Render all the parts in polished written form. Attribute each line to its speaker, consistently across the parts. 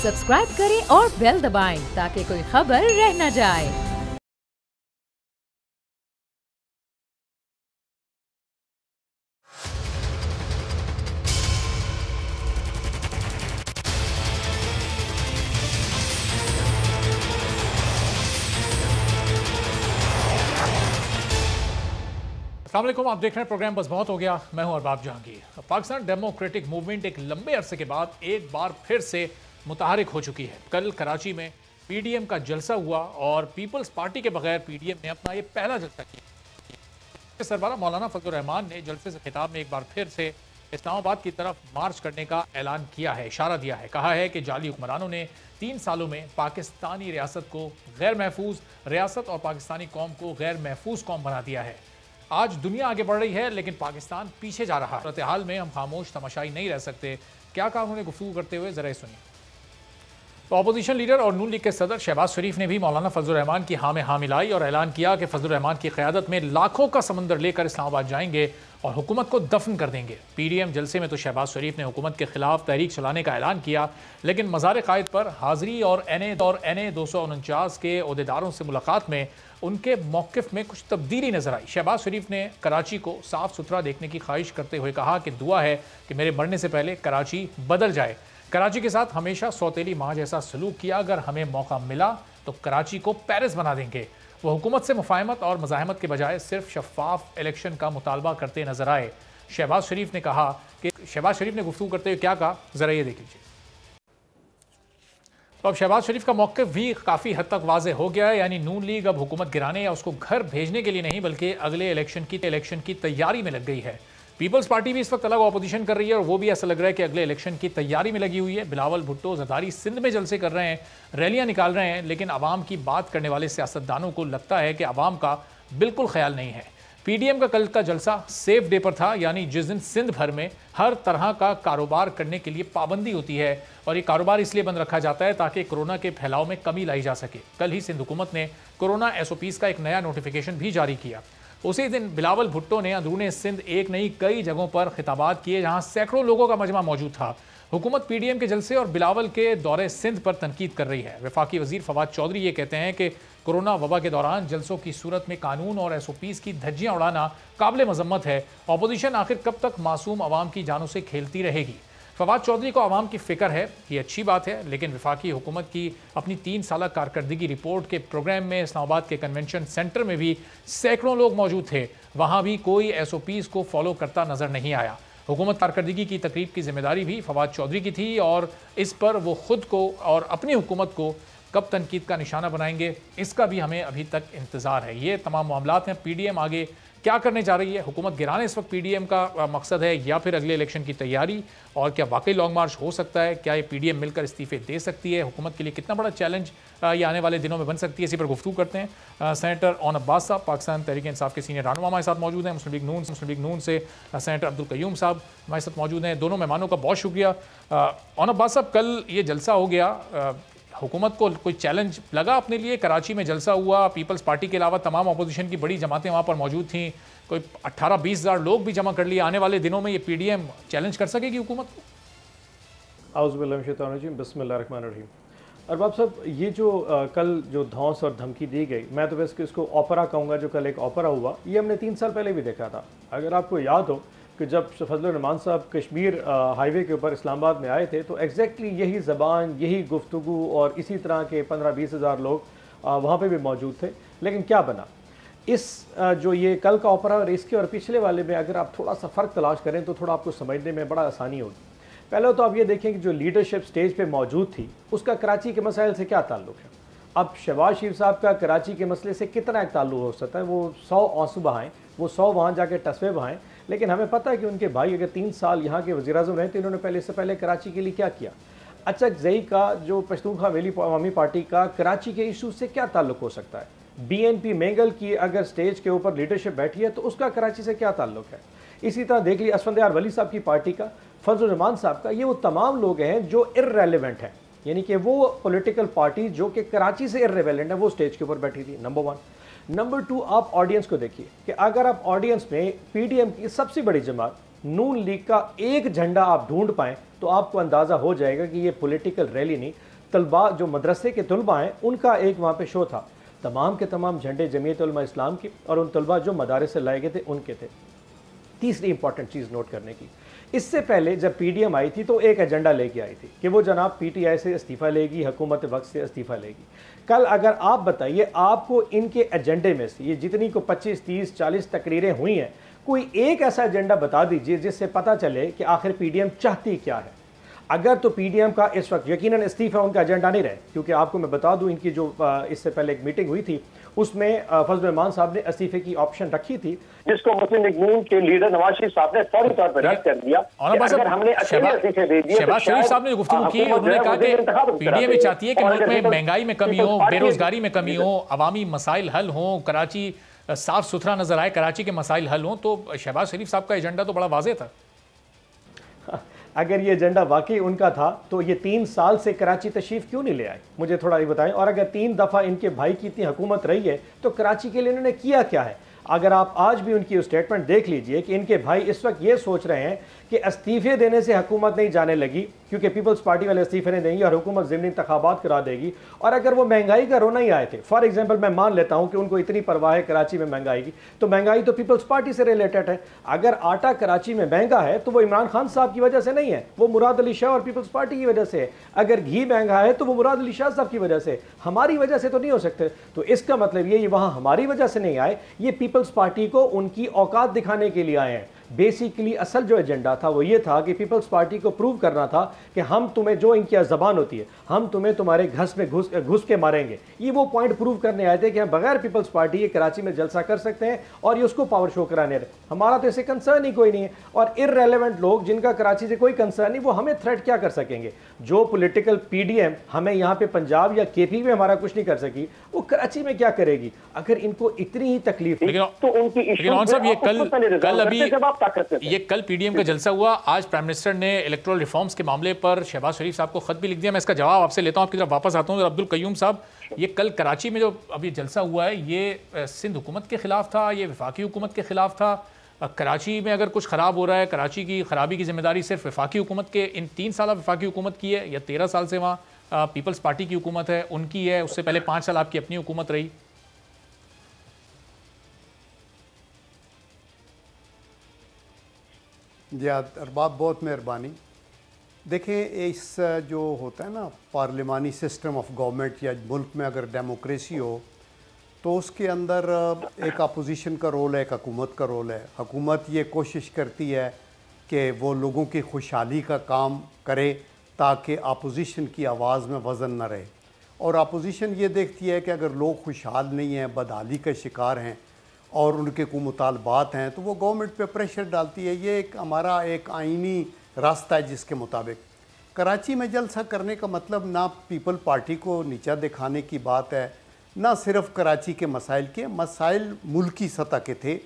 Speaker 1: Subscribe करें और bell दबाएं ताकि कोई खबर रह न जाए।
Speaker 2: अस्सलाम वालेकुम, आप देख रहे हैं प्रोग्राम बस बहुत हो गया। मैं हूं अरबाब जहांगीर। पाकिस्तान डेमोक्रेटिक मूवमेंट एक लंबे अरसे के बाद एक बार फिर से मुतहरिक हो चुकी है। कल कराची में पीडीएम का जलसा हुआ और पीपल्स पार्टी के बगैर पीडीएम ने अपना ये पहला जलसा किया। सरबराह मौलाना फजल रहमान ने जलसे से खिताब में एक बार फिर से इस्लामाबाद की तरफ मार्च करने का ऐलान किया है, इशारा दिया है। कहा है कि जाली हुक्मरानों ने 3 सालों में पाकिस्तानी रियासत को गैर महफूज रियासत और पाकिस्तानी कौम को गैर महफूज कौम बना दिया है। आज दुनिया आगे बढ़ रही है लेकिन पाकिस्तान पीछे जा रहा है। सूरत हाल में हम खामोश तमाशाई नहीं रह सकते। क्या कहा उन्होंने गुफ्तगू करते हुए, जरा सुनिए। तो अपोजिशन लीडर और नून लीग के सदर शहबाज शरीफ ने भी मौलाना फजल रहमान की हाँ में हाँ मिलाई और ऐलान किया कि फजल रहमान की क़यादत में लाखों का समंदर लेकर इस्लामाबाद जाएंगे और हुकूमत को दफन कर देंगे। पीडीएम जलसे में तो शहबाज शरीफ ने हुकूमत के खिलाफ तहरीक चलाने का ऐलान किया, लेकिन मज़ार कायद पर हाज़री और NA 249 के अहदेदारों से मुलाकात में उनके मौक़िफ़ में कुछ तब्दीली नजर आई। शहबाज शरीफ ने कराची को साफ सुथरा देखने की ख्वाहिश करते हुए कहा कि दुआ है कि मेरे मरने से पहले कराची बदल जाए। कराची के साथ हमेशा सौतेली माँ जैसा सलूक किया, अगर हमें मौका मिला तो कराची को पेरिस बना देंगे। वो हुकूमत से मुफाहमत और मज़ाहमत के बजाय सिर्फ शफाफ इलेक्शन का मुतालबा करते नजर आए। शहबाज शरीफ ने कहा कि शहबाज शरीफ ने गुफ्तगू करते हुए क्या कहा, जरा ये देख लीजिए। तो अब शहबाज शरीफ का मौक़िफ़ भी काफ़ी हद तक वाज़े हो गया है, यानी नून लीग अब हुकूमत गिराने या उसको घर भेजने के लिए नहीं बल्कि अगले इलेक्शन की तैयारी में लग गई है। पीपल्स पार्टी भी इस वक्त अलग अपोजिशन कर रही है और वो भी ऐसा लग रहा है कि अगले इलेक्शन की तैयारी में लगी हुई है। बिलावल भुट्टो जरदारी सिंध में जलसे कर रहे हैं, रैलियां निकाल रहे हैं, लेकिन आवाम की बात करने वाले सियासतदानों को लगता है कि आवाम का बिल्कुल ख्याल नहीं है। पीडीएम का कल का जलसा सेफ डे पर था, यानी जिस दिन सिंध भर में हर तरह का कारोबार करने के लिए पाबंदी होती है और ये कारोबार इसलिए बंद रखा जाता है ताकि कोरोना के फैलाव में कमी लाई जा सके। कल ही सिंध हुकूमत ने कोरोना SOPs का एक नया नोटिफिकेशन भी जारी किया। उसी दिन बिलावल भुट्टो ने अंदरूनी सिंध एक नहीं कई जगहों पर खिताबात किए जहां सैकड़ों लोगों का मजमा मौजूद था। हुकूमत पीडीएम के जलसे और बिलावल के दौरे सिंध पर तनकीद कर रही है। वफाकी वजीर फवाद चौधरी ये कहते हैं कि कोरोना वबा के दौरान जलसों की सूरत में कानून और SOPs की धज्जियां उड़ाना काबिल मजम्मत है। अपोजिशन आखिर कब तक मासूम आवाम की जानों से खेलती रहेगी। फवाद चौधरी को आवाम की फ़िक्र है, ये अच्छी बात है, लेकिन वफाकी हुकूमत की अपनी 3 साल कारकर्दगी रिपोर्ट के प्रोग्राम में इस्लामाबाद के कन्वेंशन सेंटर में भी सैकड़ों लोग मौजूद थे, वहाँ भी कोई SOPs को फॉलो करता नजर नहीं आया। हुकूमत कारकर्दगी की तकरीब की जिम्मेदारी भी फवाद चौधरी की थी और इस पर वो खुद को और अपनी हुकूमत को कब तनकीद का निशाना बनाएंगे, इसका भी हमें अभी तक इंतज़ार है। ये तमाम मामलात हैं। पीडीएम आगे क्या करने जा रही है, हुकूमत गिराने इस वक्त पीडीएम का मकसद है या फिर अगले इलेक्शन की तैयारी, और क्या वाकई लॉन्ग मार्च हो सकता है, क्या ये पीडीएम मिलकर इस्तीफे दे सकती है, हुकूमत के लिए कितना बड़ा चैलेंज ये आने वाले दिनों में बन सकती है, इसी पर गुफ्तगू करते हैं। सेनेटर ओन अब्बास साहब पाकिस्तान तहरीक इंसाफ के सीनियर रहनुमा हमारे साथ मौजूद हैं। मुस्लिम लीग नून से सेनेटर अब्दुल कयूम साहब हमारे साथ मौजूद हैं। दोनों मेहमानों का बहुत शुक्रिया। ओन अब्बास साहब, कल ये जलसा हो गया, हुकूमत को कोई चैलेंज लगा अपने लिए? कराची में जलसा हुआ, पीपल्स पार्टी के अलावा तमाम अपोजिशन की बड़ी जमातें वहाँ पर मौजूद थीं, कोई 18-20 हज़ार लोग भी जमा कर लिए। आने वाले दिनों में ये पीडीएम चैलेंज कर सकेगी हुकूमत को?
Speaker 3: आउज़ुबिल्लाहिमिनश्शैतानिर्रजीम, बिस्मिल्लाहिर्रहमानिर्रहीम। अरबाब साहब, ये जो कल जो धौंस और धमकी दी गई, मैं तो वैसे इसको ओपरा कहूँगा, जो कल एक ओपरा हुआ, ये हमने 3 साल पहले भी देखा था। अगर आपको याद हो कि जब फजल रहमान साहब कश्मीर हाईवे के ऊपर इस्लामाबाद में आए थे तो एग्जैक्टली यही ज़बान, यही गुफ्तगू और इसी तरह के 15-20 हज़ार लोग वहाँ पे भी मौजूद थे। लेकिन क्या बना? इस जो ये कल का ओपरा और इसके और पिछले वाले में अगर आप थोड़ा सा फ़र्क तलाश करें तो थोड़ा आपको समझने में बड़ा आसानी होगी। पहले तो आप ये देखें कि जो लीडरशिप स्टेज पर मौजूद थी उसका कराची के मसाइल से क्या ताल्लुक़ है। अब शहबाज शरीफ साहब का कराची के मसले से कितना एक ताल्लुक़ हो सकता है? वो 100 आंसू बहाएँ, वो 100 वहाँ जाके तस्वे बहाएँ, लेकिन हमें पता है कि उनके भाई अगर 3 साल यहाँ के वज़ीर-ए-आज़म रहे तो इन्होंने इससे पहले कराची के लिए क्या किया। अचक जई का जो पश्तूनख्वा वैली अवामी पार्टी का कराची के इशू से क्या ताल्लुक़ हो सकता है? BNP मेंगल की अगर स्टेज के ऊपर लीडरशिप बैठी है तो उसका कराची से क्या ताल्लुक़ है? इसी तरह देख लीजिए असफंदयार वली साहब की पार्टी का, फजल रहमान साहब का, ये वो तमाम लोग हैं जो इर्रेलेवेंट हैं, यानी कि वो पॉलिटिकल पार्टी जो कि कराची से इर्रेलेवेंट है वो स्टेज के ऊपर बैठी थी। नंबर 1। नंबर 2, आप ऑडियंस को देखिए कि अगर आप ऑडियंस में पीडीएम की सबसे बड़ी जमात नून लीग का एक झंडा आप ढूंढ पाएं तो आपको अंदाजा हो जाएगा कि ये पॉलिटिकल रैली नहीं, तलबा जो मदरसे के तलबा हैं उनका एक वहाँ पे शो था, तमाम के तमाम झंडे जमीयत उलमा इस्लाम की और उन तलबा जो मदारस से लाए गए थे उनके थे। तीसरी इंपॉर्टेंट चीज़ नोट करने की, इससे पहले जब पीडीएम आई थी तो एक एजेंडा लेके आई थी कि वो जनाब पीटीआई से इस्तीफ़ा लेगी, हुकूमत वक्त से इस्तीफ़ा लेगी। कल अगर आप बताइए आपको इनके एजेंडे में से ये जितनी को 25, 30, 40 तकरीरें हुई हैं, कोई एक ऐसा एजेंडा बता दीजिए जिससे पता चले कि आखिर पीडीएम चाहती क्या है। अगर तो पीडीएम का इस वक्त यकीनन इस्तीफ़ा उनका एजेंडा नहीं रहे, क्योंकि आपको मैं बता दूं इनकी जो इससे पहले एक मीटिंग हुई थी उसमें फजल रहमान साहब ने इस्तीफे की ऑप्शन रखी थी,
Speaker 4: जिसको मुस्लिम लीग नून के लीडर नवाज शरीफ साहब ने फौरी तौर पर रद्द कर दिया। अगर हमने
Speaker 2: शहबाज शरीफ साहब ने गुफ्तगू की, उन्होंने कहा कि पीडीएम ये चाहती है कि मुल्क में महंगाई में कमी हो, बेरोजगारी में कमी हो, अवामी मसाइल हल हो, कराची साफ सुथरा नजर आए, कराची के मसाइल हल हों। तो शहबाज शरीफ साहब का एजेंडा तो बड़ा वाज़ेह था।
Speaker 3: अगर ये एजेंडा वाकई उनका था तो ये 3 साल से कराची तशरीफ क्यों नहीं ले आए, मुझे थोड़ा ये बताएं। और अगर 3 दफ़ा इनके भाई की इतनी हुकूमत रही है तो कराची के लिए इन्होंने किया क्या है? अगर आप आज भी उनकी स्टेटमेंट देख लीजिए कि इनके भाई इस वक्त ये सोच रहे हैं कि इस्तीफे देने से हुकूमत नहीं जाने लगी, क्योंकि पीपल्स पार्टी वाले इस्तीफे नहीं देंगी और हुकूमत ज़िमनी इंतखाबात करा देगी। और अगर वो महंगाई का रोना ही आए थे, फॉर एग्जाम्पल मैं मान लेता हूँ कि उनको इतनी परवाह है कराची में महंगाई की, तो महंगाई तो पीपल्स पार्टी से रिलेटेड है। अगर आटा कराची में महंगा है तो वो इमरान खान साहब की वजह से नहीं है, वो मुराद अली शाह और पीपल्स पार्टी की वजह से है। अगर घी महंगा है तो वो मुराद अली शाह साहब की वजह से, हमारी वजह से तो नहीं हो सकते। तो इसका मतलब ये वहाँ हमारी वजह से नहीं आए, ये पीपल्स पार्टी को उनकी औकात दिखाने के लिए आए हैं। बेसिकली असल जो एजेंडा था वो ये था कि पीपल्स पार्टी को प्रूव करना था कि हम तुम्हें, जो इनकी ज़बान होती है, हम तुम्हें तुम्हारे घस में घुस के मारेंगे। ये वो पॉइंट प्रूव करने आए थे कि हम बगैर पीपल्स पार्टी के कराची में जलसा कर सकते हैं और ये उसको पावर शो कराने रहे। हमारा तो इसे कंसर्न ही कोई नहीं है। और इररेलेवेंट लोग जिनका कराची से कोई कंसर्न नहीं, वो हमें थ्रेट क्या कर सकेंगे? जो पॉलिटिकल पीडीएम हमें यहाँ पे पंजाब या केपी में हमारा कुछ नहीं कर सकी, वो कराची में क्या करेगी? अगर इनको इतनी ही तकलीफ
Speaker 2: तो उनकी ये कल पीडीएम का जलसा हुआ, आज प्राइम मिनिस्टर ने इलेक्टोरल रिफॉर्म्स के मामले पर शहबाज शरीफ साहब को खत भी लिख दिया। मैं इसका जवाब आपसे लेता हूं, आपकी तरफ वापस आता हूं। अब्दुल कयूम साहब, ये कल कराची में जो अभी जलसा हुआ है, ये सिंध हुकूमत के खिलाफ था, ये वफाकी हुकूमत के खिलाफ था? कराची में अगर कुछ ख़राब हो रहा है, कराची की खराबी की जिम्मेदारी सिर्फ वफाकी हुकूमत के इन 3 साल वफाकी हुकूमत की है, या 13 साल से वहाँ पीपल्स पार्टी की हुकूमत है उनकी है, उससे पहले 5 साल आपकी अपनी हुकूमत रही?
Speaker 5: जी अरबाब, बहुत मेहरबानी। देखें, इस जो होता है ना पार्लिमानी सिस्टम ऑफ गवर्नमेंट, या मुल्क में अगर डेमोक्रेसी हो तो उसके अंदर एक अपोजिशन का रोल है, एक हुकूमत का रोल है। हुकूमत ये कोशिश करती है कि वो लोगों की खुशहाली का काम करे ताकि अपोजिशन की आवाज़ में वज़न न रहे, और अपोजिशन ये देखती है कि अगर लोग खुशहाल नहीं हैं, बदहाली का शिकार हैं और उनके को मुतालबात हैं, तो वो गवर्नमेंट पे प्रेशर डालती है। ये एक हमारा एक आइनी रास्ता है जिसके मुताबिक कराची में जलसा करने का मतलब ना पीपल पार्टी को नीचा दिखाने की बात है, ना सिर्फ कराची के मसाइल मुल्की सतह के थे।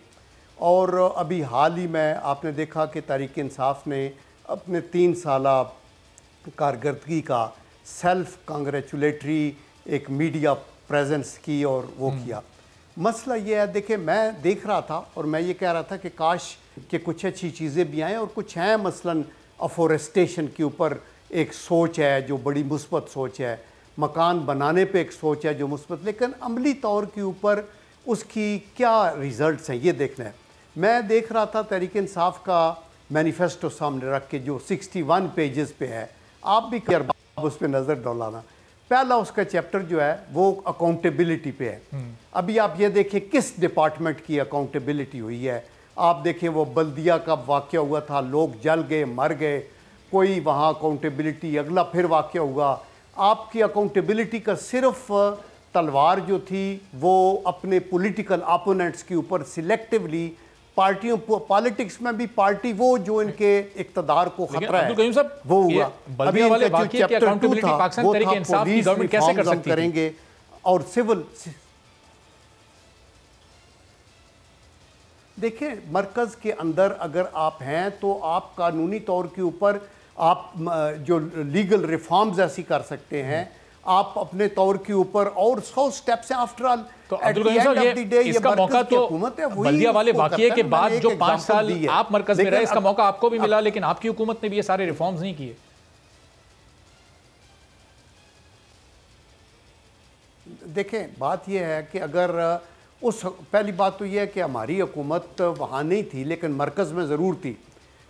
Speaker 5: और अभी हाल ही में आपने देखा कि तहरीक इंसाफ ने अपने 3 साला कारकर्दगी का सेल्फ कांग्रेचुलेटरी एक मीडिया प्रेजेंस की और वो किया। मसला ये है, देखिए मैं देख रहा था और मैं ये कह रहा था कि काश कि कुछ अच्छी चीज़ें भी आएँ, और कुछ हैं, मसलन अफोरेस्टेशन के ऊपर एक सोच है जो बड़ी मुस्बत सोच है, मकान बनाने पे एक सोच है जो मुस्बत, लेकिन अमली तौर के ऊपर उसकी क्या रिज़ल्ट्स हैं ये देखना है। मैं देख रहा था तहरीक इंसाफ का मैनिफेस्टो सामने रख के जो 61 पेजेस पे है, आप भी उस पर नज़र डौलाना। पहला उसका चैप्टर जो है वो अकाउंटेबिलिटी पे है। अभी आप ये देखिए किस डिपार्टमेंट की अकाउंटेबिलिटी हुई है। आप देखें वो बल्दिया का वाक़या हुआ था, लोग जल गए, मर गए, कोई वहाँ अकाउंटेबिलिटी, अगला फिर वाक़या हुआ। आपकी अकाउंटेबिलिटी का सिर्फ तलवार जो थी वो अपने पॉलिटिकल अपोनेंट्स के ऊपर सिलेक्टिवली, पार्टियों पॉलिटिक्स में भी पार्टी वो जो इनके इक़्तिदार को खतरा है वो हुआ। अभी वाले चैप्टर 2 था वो था पुलिस रिफॉर्म्स हम करेंगे और सिविल। देखिए, मरकज़ के अंदर अगर आप हैं तो आप कानूनी तौर के ऊपर आप जो लीगल रिफॉर्म्स ऐसी कर सकते हैं, आप अपने तौर के ऊपर, और 100 स्टेप्स हैं आफ्टर ऑल।
Speaker 2: तो अब्दुल कयूम साहब, ये इसका मौका तो बल्दिया वाले वाक़ये के बाद जो 5 साल आप मरकज़ में रहे, इसका मौका आपको भी मिला, लेकिन आपकी हुकूमत ने भी ये सारे रिफॉर्म्स नहीं किए।
Speaker 5: देखें बात यह है कि अगर उस पहली बात तो यह है कि हमारी हुकूमत वहाँ नहीं थी लेकिन मरकज़ में ज़रूर थी,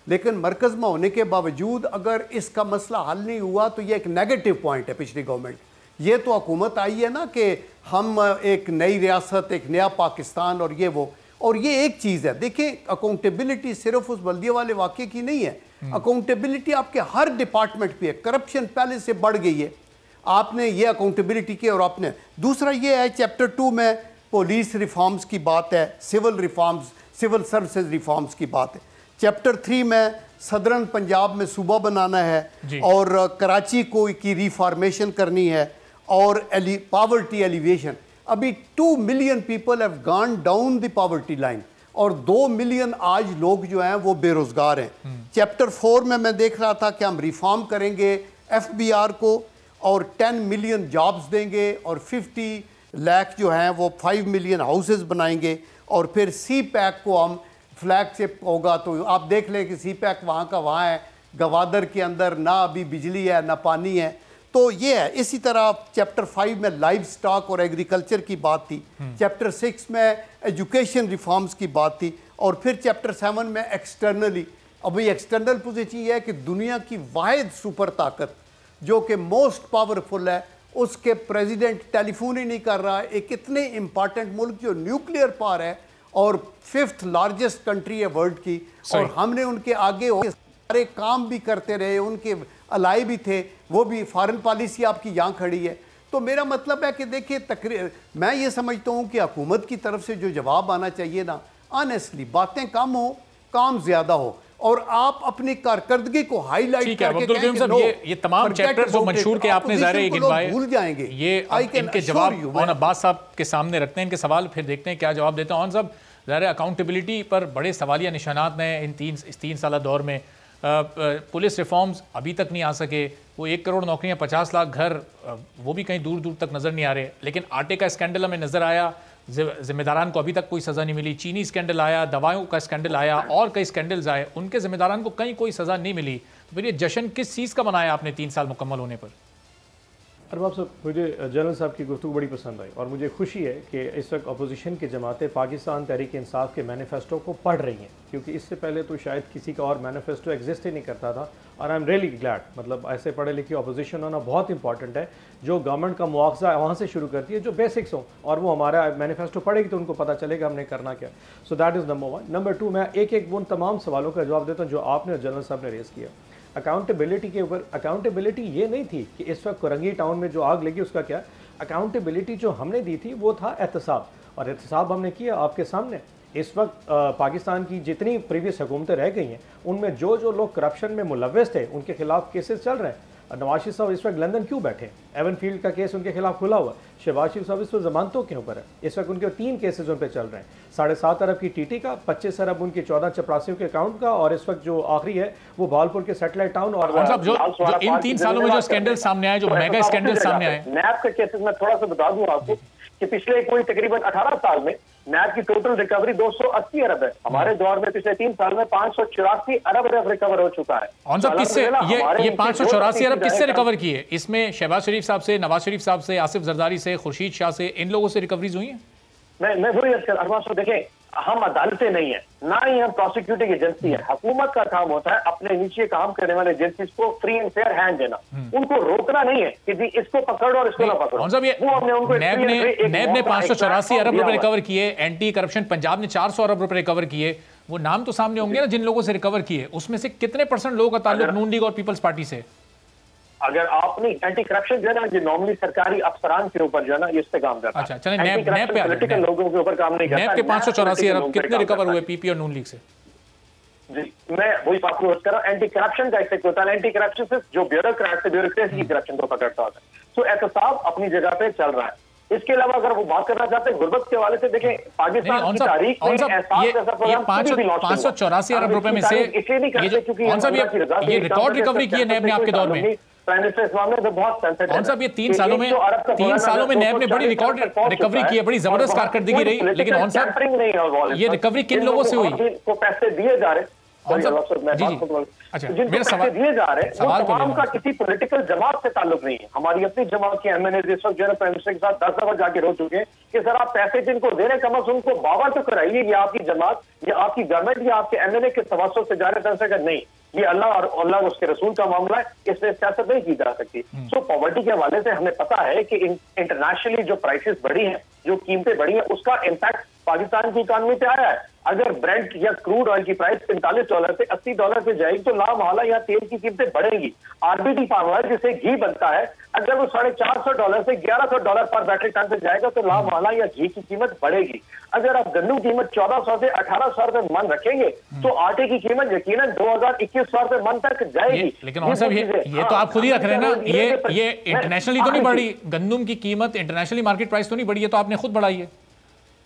Speaker 5: लेकिन मरकज़ में होने के बावजूद अगर इसका मसला हल नहीं हुआ तो यह एक नेगेटिव पॉइंट है पिछली गवर्नमेंट। ये तो हुकूमत आई है ना कि हम एक नई रियासत, एक नया पाकिस्तान और ये वो, और ये एक चीज़ है। देखिए अकाउंटेबिलिटी सिर्फ उस बल्दिया वाले वाक़े की नहीं है, अकाउंटेबिलिटी आपके हर डिपार्टमेंट पे है। करप्शन पहले से बढ़ गई है, आपने ये अकाउंटेबिलिटी की। और आपने दूसरा ये है चैप्टर 2 में पुलिस रिफॉर्म्स की बात है, civil reforms, civil services reforms की बात है। चैप्टर 3 में सदरन पंजाब में सूबा बनाना है और कराची को की रिफॉर्मेशन करनी है और पावर्टी एलिवेशन। अभी 2 million people have gone down the poverty line और 2 मिलियन आज लोग जो हैं वो बेरोजगार हैं। चैप्टर 4 में मैं देख रहा था कि हम रिफॉर्म करेंगे FBR को और 10 मिलियन जॉब्स देंगे और 50 लाख जो हैं वो 5 मिलियन हाउसेस बनाएंगे और फिर CPAC को हम फ्लैगशिप होगा। तो आप देख लें कि CPAC वहाँ का वहाँ है, गवादर के अंदर ना अभी बिजली है ना पानी है। तो ये है। इसी तरह चैप्टर 5 में लाइव स्टॉक और एग्रीकल्चर की बात थी, चैप्टर 6 में एजुकेशन रिफॉर्म्स की बात थी और फिर चैप्टर 7 में एक्सटर्नली। अभी एक्सटर्नल पोजीशन ये है कि दुनिया की वाहिद सुपर ताकत जो कि मोस्ट पावरफुल है, उसके प्रेसिडेंट टेलीफोन ही नहीं कर रहा है। एक इतने इंपॉर्टेंट मुल्क जो न्यूक्लियर पावर है और 5th लार्जेस्ट कंट्री है वर्ल्ड की, और हमने उनके आगे सारे काम भी करते रहे, उनके अलाई भी थे, वो भी फॉरेन पॉलिसी आपकी यहाँ खड़ी है। तो मेरा मतलब है कि देखिए मैं ये समझता हूँ कि हुकूमत की तरफ से जो जवाब आना चाहिए ना, ऑनेस्टली बातें कम हो काम ज़्यादा हो और आप अपनी कारकर्दगी को हाईलाइट करके
Speaker 2: ये तमाम चैप्टर जो मंशूर के आपने ज़ाहिर गिनवाए
Speaker 5: भूल जाएंगे।
Speaker 2: ये इनके जवाब ऑन अब्बास साहब के सामने रखते हैं, इनके सवाल फिर देखते हैं क्या जवाब देते हैं। ऑन साहब ज़ाहिर अकाउंटेबिलिटी पर बड़े सवालिया निशानात हैं इस 3 साल दौर में। पुलिस रिफॉर्म्स अभी तक नहीं आ सके, वो 1 करोड़ नौकरियां, 50 लाख घर, वो भी कहीं दूर दूर तक नज़र नहीं आ रहे। लेकिन आटे का स्कैंडल हमें नज़र आया, जिम्मेदारान को अभी तक कोई सज़ा नहीं मिली। चीनी स्कैंडल आया, दवाओं का स्कैंडल आया और कई स्कैंडल्स आए, उनके जिम्मेदारान को कहीं कोई सज़ा नहीं मिली। तो फिर ये जश्न किस चीज़ का मनाया आपने 3 साल मुकम्मल होने पर?
Speaker 3: अरबाब साहब, मुझे जनरल साहब की गुफ्तगू बड़ी पसंद आई और मुझे खुशी है कि इस वक्त अपोजिशन की जमातें पाकिस्तान तहरीक इंसाफ के मैनिफेस्टो को पढ़ रही हैं, क्योंकि इससे पहले तो शायद किसी का और मैनिफेस्टो एग्जिस्ट ही नहीं करता था। और आई एम रियली ग्लैड, मतलब ऐसे पढ़े लिखे अपोजिशन होना बहुत इंपॉर्टेंट है, जो गवर्नमेंट का मुआवजा वहाँ से शुरू करती है, जो बेसिक्स हों, और वो हमारा मैनिफेस्टो पढ़ेगी तो उनको पता चलेगा हमने करना क्या। So that is number 1। Number 2, मैं एक उन तमाम सवालों का जवाब देता हूँ जो आपने जनरल साहब ने रेज़ किया। अकाउंटेबिलिटी के ऊपर, अकाउंटेबिलिटी ये नहीं थी कि इस वक्त कोरंगी टाउन में जो आग लगी उसका क्या। अकाउंटेबिलिटी जो हमने दी थी वो था एहतसाब, और एहतसाब हमने किया आपके सामने। इस वक्त पाकिस्तान की जितनी प्रीवियस हुकूमतें रह गई हैं उनमें जो लोग करप्शन में मुलव्वस थे उनके खिलाफ केसेस चल रहे हैं। नवाज शरीफ साहब इस वक्त लंदन क्यों बैठे? एवन फील्ड का केस उनके खिलाफ खुला हुआ। शहबाज शरीफ साहब इस वक्त जमानतों के ऊपर है, इस वक्त उनके 3 केसेस उन पर चल रहे हैं। 7.5 अरब की टीटी का, 25 अरब उनके 14 चपरासियों के अकाउंट का, और इस वक्त जो आखिरी है वो भावलपुर के सैटेलाइट टाउन। और
Speaker 2: जो इन 3 सालों में जो स्कैंडल सामने आए, जो मेगा स्कैंडल सामने आए,
Speaker 4: नैब के केसेस में थोड़ा सा बता दूं आपको कि पिछले कोई तकरीबन 18 साल में नैब की टोटल रिकवरी 280 अरब है। हमारे दौर में पिछले 3 साल में 584 अरब रिकवर हो चुका है।
Speaker 2: किससे ये 584 अरब किससे रिकवर किए? इसमें शहबाज शरीफ साहब से, नवाज शरीफ साहब से, आसिफ जरदारी से, खुर्शीद शाह से, इन लोगों से रिकवरीज हुई हैं?
Speaker 4: मैं वही अरबाज साहब, देखें हम अदालतें नहीं है, ना ही हम प्रोसिक्यूटिंग एजेंसी है। हुकूमत का काम होता है अपने नीचे काम करने वाले एजेंसीज को फ्री एंड फेयर हैंड देना, उनको रोकना नहीं है कि जी इसको पकड़ो और इसको ना पकड़ो।
Speaker 2: नैब ने 584 अरब रुपए रिकवर किए, एंटी करप्शन पंजाब ने 400 अरब रुपए रिकवर किए। वो नाम तो सामने होंगे ना जिन लोगों से रिकवर किए, उसमें से कितने % लोगों का ताल्लुक नून लीग और पीपल्स पार्टी से?
Speaker 4: अगर आप नहीं, एंटी करप्शन जो है ना, ये नॉर्मली सरकारी अफसरान के ऊपर जो है ना इस पे काम करता है।
Speaker 2: अच्छा, चलें नैब पे
Speaker 4: पॉलिटिकल लोगों के ऊपर काम नहीं करता।
Speaker 2: नैब के 584 अरब कितने रिकवर हुए पीपी और नून लीग से?
Speaker 4: जी, मैं वही बात कर रहा हूँ। एंटी करप्शन का एक होता है, एंटी करप्शन से जो ब्यूरोक्रेट से ब्यूरोक्रेसी की करप्शन को पकड़ता होता है। तो एहतसाब अपनी जगह पे चल रहा है। इसके अलावा अगर वो बात करना चाहते हैं गुर्बत के हवाले से, देखें पाकिस्तान की तारीख में
Speaker 2: ये 584 अरब रुपए में से ये रिकॉर्ड रिकवरी की है नैब ने आपके दौर में? ये 3 सालों में नैब ने बड़ी रिकॉर्ड रिकवरी की है, बड़ी जबरदस्त कारकर्दगी रही। लेकिन ये रिकवरी किन लोगों से हुई?
Speaker 4: को पैसे दिए जा रहे जिन पैसे दिए जा रहे हैं वो तमाम का किसी पॉलिटिकल जमात से ताल्लुक नहीं है। हमारी अपनी जमात के एमएनए इस वक्त जो है प्राइम मिनिस्टर के साथ 10 दफा जाके रो चुके हैं कि सर आप पैसे जिनको दे रहे कम अज उनको बाबा तो कराइए, ये आपकी जमात या आपकी गवर्नमेंट या आपके एमएनए के तवज्जुह से जा रहे थे नहीं, ये अल्लाह और अल्लाह उसके रसूल का मामला है, इसमें सियासत नहीं की जा सकती। सो पॉवर्टी के हवाले से हमें पता है कि इंटरनेशनली जो प्राइसेस बढ़ी हैं, जो कीमतें बढ़ी हैं, उसका इम्पैक्ट पाकिस्तान की इकॉनमी पे आया है। अगर ब्रेंट या क्रूड ऑयल की प्राइस $45 से $80 पे जाएगी तो लामहला यहाँ तेल की कीमतें बढ़ेंगी। आरबीटी फार्म ऑयल जिसे घी बनता है, अगर वो $450 से $1100 पर बैटरी टन पे जाएगा तो लामहला या घी की कीमत बढ़ेगी। अगर आप गन्नू की कीमत 1400 से 1800 रुपए मन रखेंगे तो आटे की कीमत यकीनन 2000-2100 रुपए मन तक जाएगी।
Speaker 2: लेकिन और साहब ये तो आप खुद ही रख रहे हैं ना, ये इंटरनेशनली तो नहीं बढ़ी, गन्नम की कीमत इंटरनेशनली मार्केट प्राइस तो नहीं बढ़ी है, तो आपने खुद बढ़ाई है।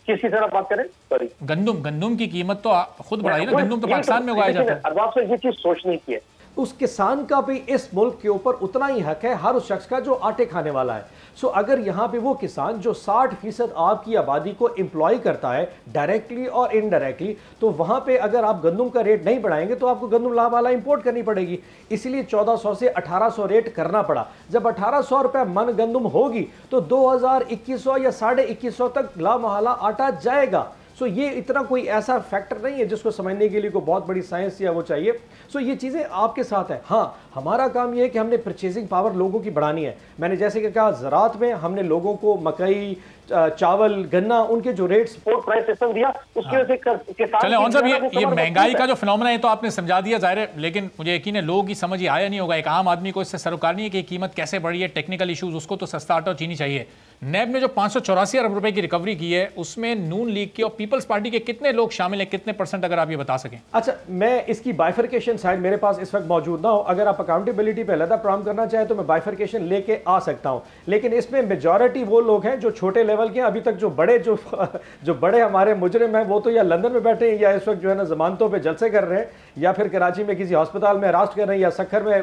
Speaker 4: किसकी तरफ बात करें? सॉरी,
Speaker 2: गन्नम की कीमत तो खुद बढ़ाई ना, गन्नम तो पाकिस्तान में उगाया जाता है।
Speaker 4: अरबाब से ये चीज सोचनी की है,
Speaker 3: उस किसान का भी इस मुल्क के ऊपर उतना ही हक है, हर उस शख्स का जो आटे खाने वाला है। सो अगर यहाँ पे वो किसान जो 60% आपकी आबादी को एम्प्लॉय करता है डायरेक्टली और इनडायरेक्टली, तो वहाँ पे अगर आप गंदम का रेट नहीं बढ़ाएंगे तो आपको गंदम लाभ वाला इंपोर्ट करनी पड़ेगी। इसलिए 1400 से 1800 रेट करना पड़ा। जब 1800 रुपये मन गंदम होगी तो 2000-2100 या 2150 तक लामहला आटा जाएगा। सो ये इतना कोई ऐसा फैक्टर नहीं है जिसको समझने के लिए कोई बहुत बड़ी साइंस या वो चाहिए। सो ये चीज़ें आपके साथ है। हाँ, हमारा काम ये है कि हमने परचेजिंग पावर लोगों की बढ़ानी है। मैंने जैसे कि कहा, ज़राअत में हमने लोगों को मकई, चावल, गन्ना, उनके जो रेट्स
Speaker 4: प्राइस सिस्टम दिया उसकी वजह से किसान।
Speaker 2: चले ऑन साहब, ये महंगाई का जो फिनोमेना है तो आपने समझा दिया जाहिर है, लेकिन मुझे यकीन है लोगों की समझ ही आया नहीं होगा। एक आम आदमी को इससे सरोकार नहीं है कि कीमत कैसे बढ़ी है, टेक्निकल इशूज, उसको तो सस्ता आटा और चीनी चाहिए। नैब ने जो 584 अरब रुपए की रिकवरी की है उसमें नून लीग की और पीपल्स पार्टी के कितने लोग शामिल हैं, कितने %, अगर आप ये बता सकें।
Speaker 3: अच्छा, मैं इसकी बाइफरकेशन साइड मेरे पास इस वक्त मौजूद ना हो, अगर आप अकाउंटेबिलिटी पे अलग प्रोग्राम करना चाहे तो मैं बाइफरकेशन लेके आ सकता हूं। लेकिन इसमें मेजॉरिटी वो लोग हैं जो छोटे लेवल के, अभी तक जो बड़े हमारे मुजरिम हैं वो तो या लंदन में बैठे हैं या इस वक्त जो है ना जमानतों पे जलसे कर रहे हैं, या फिर कराची में किसी अस्पताल में अरेस्ट कर रहे हैं, या सखर में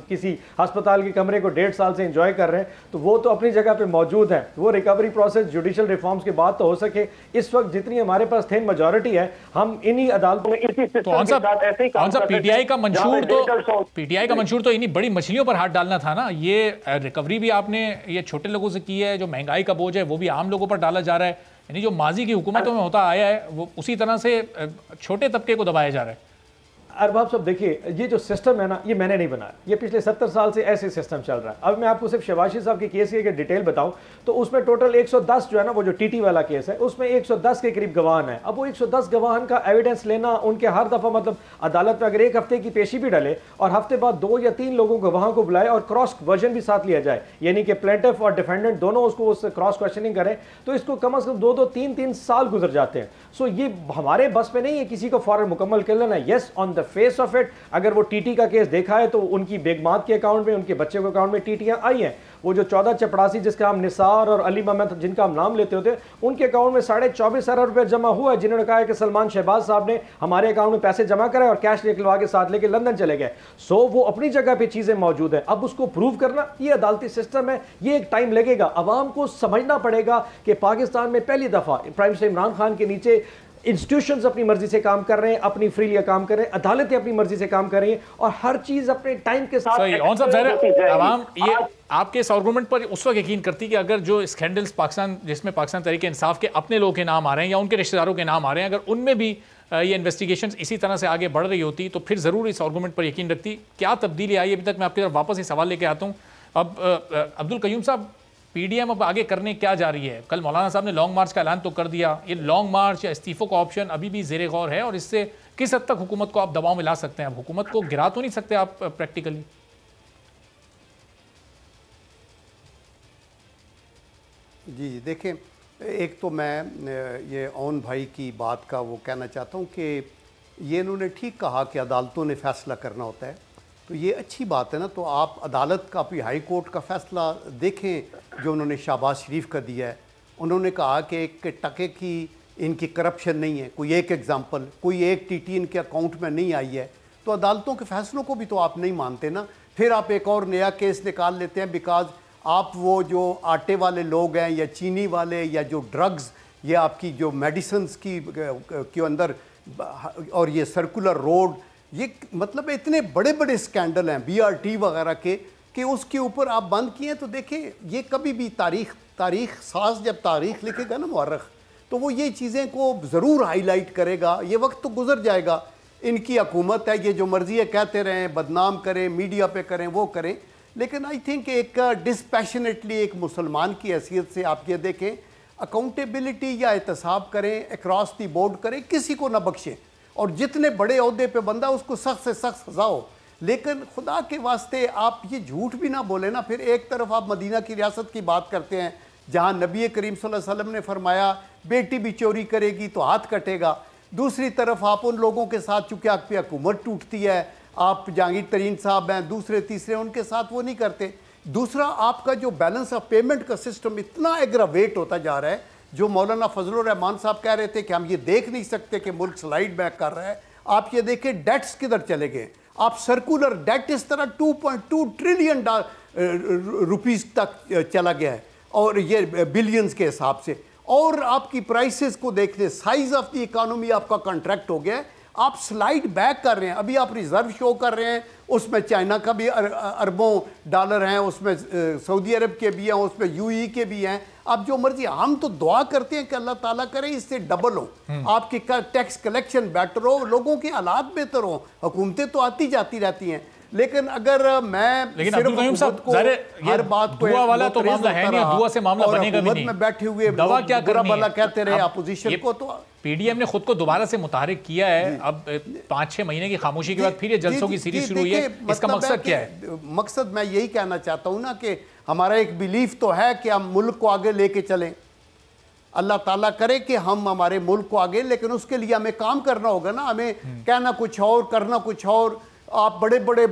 Speaker 3: किसी अस्पताल के कमरे को 1.5 साल से एंजॉय कर रहे हैं। तो वो तो अपनी जगह पे मौजूद है। वो रिकवरी प्रोसेस जुडिशल रिफॉर्म्स के बाद तो हो सके। इस वक्त जितनी हमारे पास थे मेजॉरिटी है, हम इन्हीं अदालतों में
Speaker 2: पीटीआई का मंशूर तो इन्हीं बड़ी मछलियों पर हाथ डालना था ना। ये रिकवरी भी आपने ये छोटे लोगों से की है, जो महंगाई का बोझ है वो भी आम लोगों पर डाला जा रहा है, यानी जो माजी की हुकूमतों में होता आया है वो उसी तरह से छोटे तबके को दबाया जा रहा है।
Speaker 3: अरबाब साहब देखिए, ये जो सिस्टम है ना, ये मैंने नहीं बनाया, ये पिछले 70 साल से ऐसे सिस्टम चल रहा है। अब मैं आपको सिर्फ शहबाशी साहब के केस की डिटेल बताऊं तो उसमें टोटल 110 जो है ना, वो जो टीटी वाला केस है उसमें 110 के करीब गवाह है। अब वो 110 गवाहन का एविडेंस लेना, उनके हर दफा मतलब अदालत में अगर 1 हफ्ते की पेशी भी डाले और हफ्ते बाद 2 या 3 लोगों गवाहों को बुलाए और क्रॉस वर्जन भी साथ लिया जाए, यानी कि प्लेंटिफ और डिफेंडेंट दोनों उसको उस क्रॉस क्वेश्चनिंग करें, तो इसको कम अज कम 2-2, 3-3 साल गुजर जाते हैं। सो ये हमारे बस में नहीं है किसी को फौरन मुकम्मल कर लेना। Yes, on the face of it अगर वो टीटी का केस देखा है तो उनकी बेगमात के अकाउंट में, उनके बच्चे के अकाउंट में टीटियां आई हैं। वो जो 14 चपड़ासी जिसका हम निसार और अली मोहम्मद जिनका हम नाम लेते होते, उनके अकाउंट में 24.5 अरब रुपए जमा हुआ है, जिन्होंने कहा है कि सलमान शहबाज साहब ने हमारे अकाउंट में पैसे जमा कराए और कैश निकलवा के साथ लेके लंदन चले गए। सो वो अपनी जगह पे चीजें मौजूद है। अब उसको प्रूव करना, ये अदालती सिस्टम है, ये एक टाइम लगेगा। अवाम को समझना पड़ेगा कि पाकिस्तान में पहली दफा प्राइम मिनिस्टर इमरान खान के नीचे इंस्टीट्यूशंस अपनी मर्जी से काम कर रहे हैं, अपनी फ्रीली काम कर रहे हैं, अदालतें अपनी मर्जी से काम कर रही हैं और हर चीज अपने टाइम के साथ।
Speaker 2: आवाम ये आपके इस आर्गुमेंट पर उस वक्त यकीन करती कि अगर जो स्कैंडल्स पाकिस्तान, जिसमें पाकिस्तान तहरीक इंसाफ के अपने लोगों के नाम आ रहे हैं या उनके रिश्तेदारों के नाम आ रहे हैं, अगर उनमें भी ये इन्वेस्टिगेशंस इसी तरह से आगे बढ़ रही होती तो फिर जरूर इस आर्गुमेंट पर यकीन रखती। क्या तब्दीली आई अभी तक? मैं आपकी तरफ वापस ये सवाल लेके आता हूँ। अब अब्दुल कयूम साहब, पीडीएम अब आगे करने क्या जा रही है? कल मौलाना साहब ने लॉन्ग मार्च का ऐलान तो कर दिया, ये लॉन्ग मार्च या इस्तीफों का ऑप्शन अभी भी ज़ेरे गौर है और इससे किस हद तक हुकूमत को आप दबाव में ला सकते हैं? अब हुकूमत को गिरा तो नहीं सकते आप प्रैक्टिकली?
Speaker 5: जी देखें, एक तो मैं ये ओन भाई की बात का वो कहना चाहता हूँ कि ये इन्होंने ठीक कहा कि अदालतों ने फैसला करना होता है, तो ये अच्छी बात है ना। तो आप अदालत का भी, हाई कोर्ट का फैसला देखें जो उन्होंने शहबाज शरीफ का दिया है। उन्होंने कहा कि 1 टके की इनकी करप्शन नहीं है, कोई एक एग्जांपल, कोई एक टीटी इनके अकाउंट में नहीं आई है। तो अदालतों के फैसलों को भी तो आप नहीं मानते ना। फिर आप एक और नया केस निकाल लेते हैं बिकॉज आप वो जो आटे वाले लोग हैं या चीनी वाले या जो ड्रग्स या आपकी जो मेडिसिन्स की के अंदर और ये सर्कुलर रोड ये मतलब इतने बड़े बड़े स्कैंडल हैं BRT वगैरह के कि उसके ऊपर आप बंद किए। तो देखिए ये कभी भी तारीख साज जब तारीख लिखेगा ना मुअर्रिख, तो वो ये चीज़ें को ज़रूर हाईलाइट करेगा। ये वक्त तो गुजर जाएगा, इनकी हुकूमत है, ये जो मर्जी है कहते रहें, बदनाम करें, मीडिया पे करें, वो करें। लेकिन आई थिंक एक डिस्पैशनेटली एक मुसलमान की हैसियत से आप ये देखें, अकाउंटेबिलिटी या एहतसाब करें, अक्रॉस दी बोर्ड करें, किसी को ना बख्शें, और जितने बड़े ओहदे पे बंदा उसको सख्त से सख्त सजा हो। लेकिन खुदा के वास्ते आप ये झूठ भी ना बोले ना। फिर एक तरफ आप मदीना की रियासत की बात करते हैं जहाँ नबी करीम सल्लल्लाहु अलैहि वसल्लम ने फरमाया बेटी भी चोरी करेगी तो हाथ कटेगा, दूसरी तरफ आप उन लोगों के साथ चूँकि आपकी हुकूमत टूटती है, आप जहांगीर तरीन साहब हैं, दूसरे तीसरे, उनके साथ वो नहीं करते। दूसरा, आपका जो बैलेंस ऑफ पेमेंट का सिस्टम इतना एग्रावेट होता जा रहा है, जो मौलाना फजलुर रहमान साहब कह रहे थे कि हम ये देख नहीं सकते कि मुल्क स्लाइड बैक कर रहा है। आप ये देखें डेट्स किधर चले गए। आप सर्कुलर डेट इस तरह 2.2 ट्रिलियन रुपीस तक चला गया है, और ये बिलियंस के हिसाब से। और आपकी प्राइसेस को देख ले, साइज ऑफ द इकोनॉमी आपका कॉन्ट्रैक्ट हो गया है, आप स्लाइड बैक कर रहे हैं। अभी आप रिजर्व शो कर रहे हैं, उसमें चाइना का भी अरबों डॉलर हैं, उसमें सऊदी अरब के भी हैं, उसमें UAE के भी हैं। आप जो मर्जी, हम तो दुआ करते हैं कि अल्लाह ताला करे इससे डबल हो, आपकी टैक्स कलेक्शन बेटर हो, लोगों के हालात बेहतर हो। हुकूमतें तो आती जाती रहती हैं, लेकिन अगर मैं
Speaker 2: लेकिन अब्दुल कयूम साहब, हर बात को दुआ वाला तो मामला है नहीं, दुआ से मामला बनेगा भी नहीं।
Speaker 5: में बैठे हुए
Speaker 2: दवा क्या करनी है,
Speaker 5: कहते रहे अपोजिशन को। तो
Speaker 2: PDM ने खुद को दोबारा से मुतहरिक किया है। अब 5-6 महीने की खामोशी के बाद फिर ये जलसों की सीरीज शुरू हुई है। इसका मकसद क्या है?
Speaker 5: मकसद मैं यही कहना चाहता हूं ना कि हमारा एक बिलीफ तो है कि हम मुल्क को आगे लेके चलें, अल्लाह ताला करे कि हम हमारे मुल्क को आगे, लेकिन उसके लिए हमें काम करना होगा ना। हमें कहना कुछ और, करना कुछ और। आप बड़े बड़े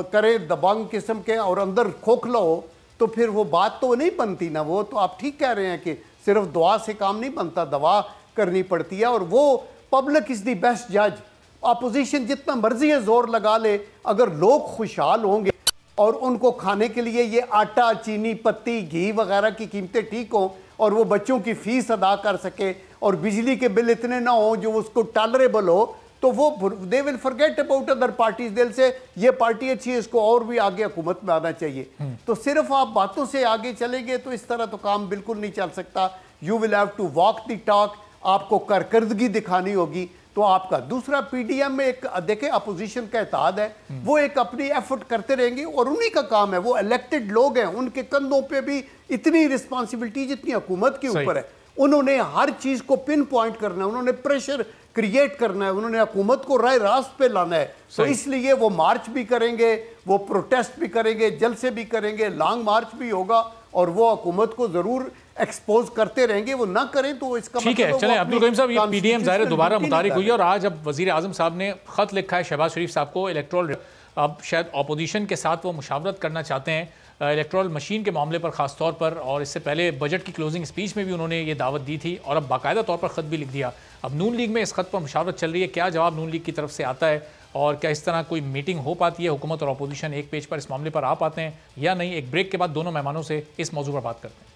Speaker 5: करें दबंग किस्म के और अंदर खोखला हो, तो फिर वो बात तो नहीं बनती ना। वो तो आप ठीक कह रहे हैं कि सिर्फ दुआ से काम नहीं बनता, दवा करनी पड़ती है। और वो पब्लिक इज़ द बेस्ट जज। अपोजिशन जितना मर्जी है जोर लगा ले, अगर लोग खुशहाल होंगे और उनको खाने के लिए ये आटा, चीनी, पत्ती, घी वगैरह की कीमतें ठीक हों, और वो बच्चों की फीस अदा कर सके, और बिजली के बिल इतने ना हो जो उसको टॉलरेबल हो, तो वो they will forget about other parties. दिल से ये पार्टी अच्छी है, इसको और भी आगे हुकूमत में आना चाहिए। तो सिर्फ आप बातों से आगे चलेंगे तो इस तरह तो काम बिल्कुल नहीं चल सकता। You will have to walk the talk, आपको कारकर्दगी दिखानी होगी। तो आपका दूसरा PDM में एक देखे अपोजिशन का इत्तेहाद है, वो एक अपनी एफर्ट करते रहेंगे, और उन्हीं का काम है, वो इलेक्टेड लोग हैं, उनके कंधों पे भी इतनी रिस्पॉन्सिबिलिटी जितनी हुकूमत के ऊपर है। उन्होंने हर चीज को पिन पॉइंट करना है, उन्होंने प्रेशर क्रिएट करना है, उन्होंने हुकूमत को राय रास्त पे लाना है। तो इसलिए वो मार्च भी करेंगे, वो प्रोटेस्ट भी करेंगे, जलसे भी करेंगे, लॉन्ग मार्च भी होगा, और वो हुकूमत को जरूर एक्सपोज करते रहेंगे। वो ना करें तो इसका
Speaker 2: ठीक है। चलें अब्दुल कयूम साहब, ये PDM ज़ाहिर दोबारा मुतारिक हुई है, और आज अब वज़ीर आज़म साहब ने ख़त लिखा है शहबाज शरीफ साहब को इलेक्ट्रल। अब शायद अपोजिशन के साथ वो मुशावरत करना चाहते हैं इलेक्ट्रल मशीन के मामले पर ख़ास तौर पर, और इससे पहले बजट की क्लोजिंग स्पीच में भी उन्होंने ये दावत दी थी, और अब बाकायदा तौर पर ख़त भी लिख दिया। अब नून लीग में इस खत पर मुशावरत चल रही है, क्या जवाब नून लीग की तरफ से आता है, और क्या इस तरह कोई मीटिंग हो पाती है, हुकूमत और अपोजिशन एक पेज पर इस मामले पर आ पाते हैं या नहीं? एक ब्रेक के बाद दोनों मेहमानों से इस मौजू पर बात करते हैं।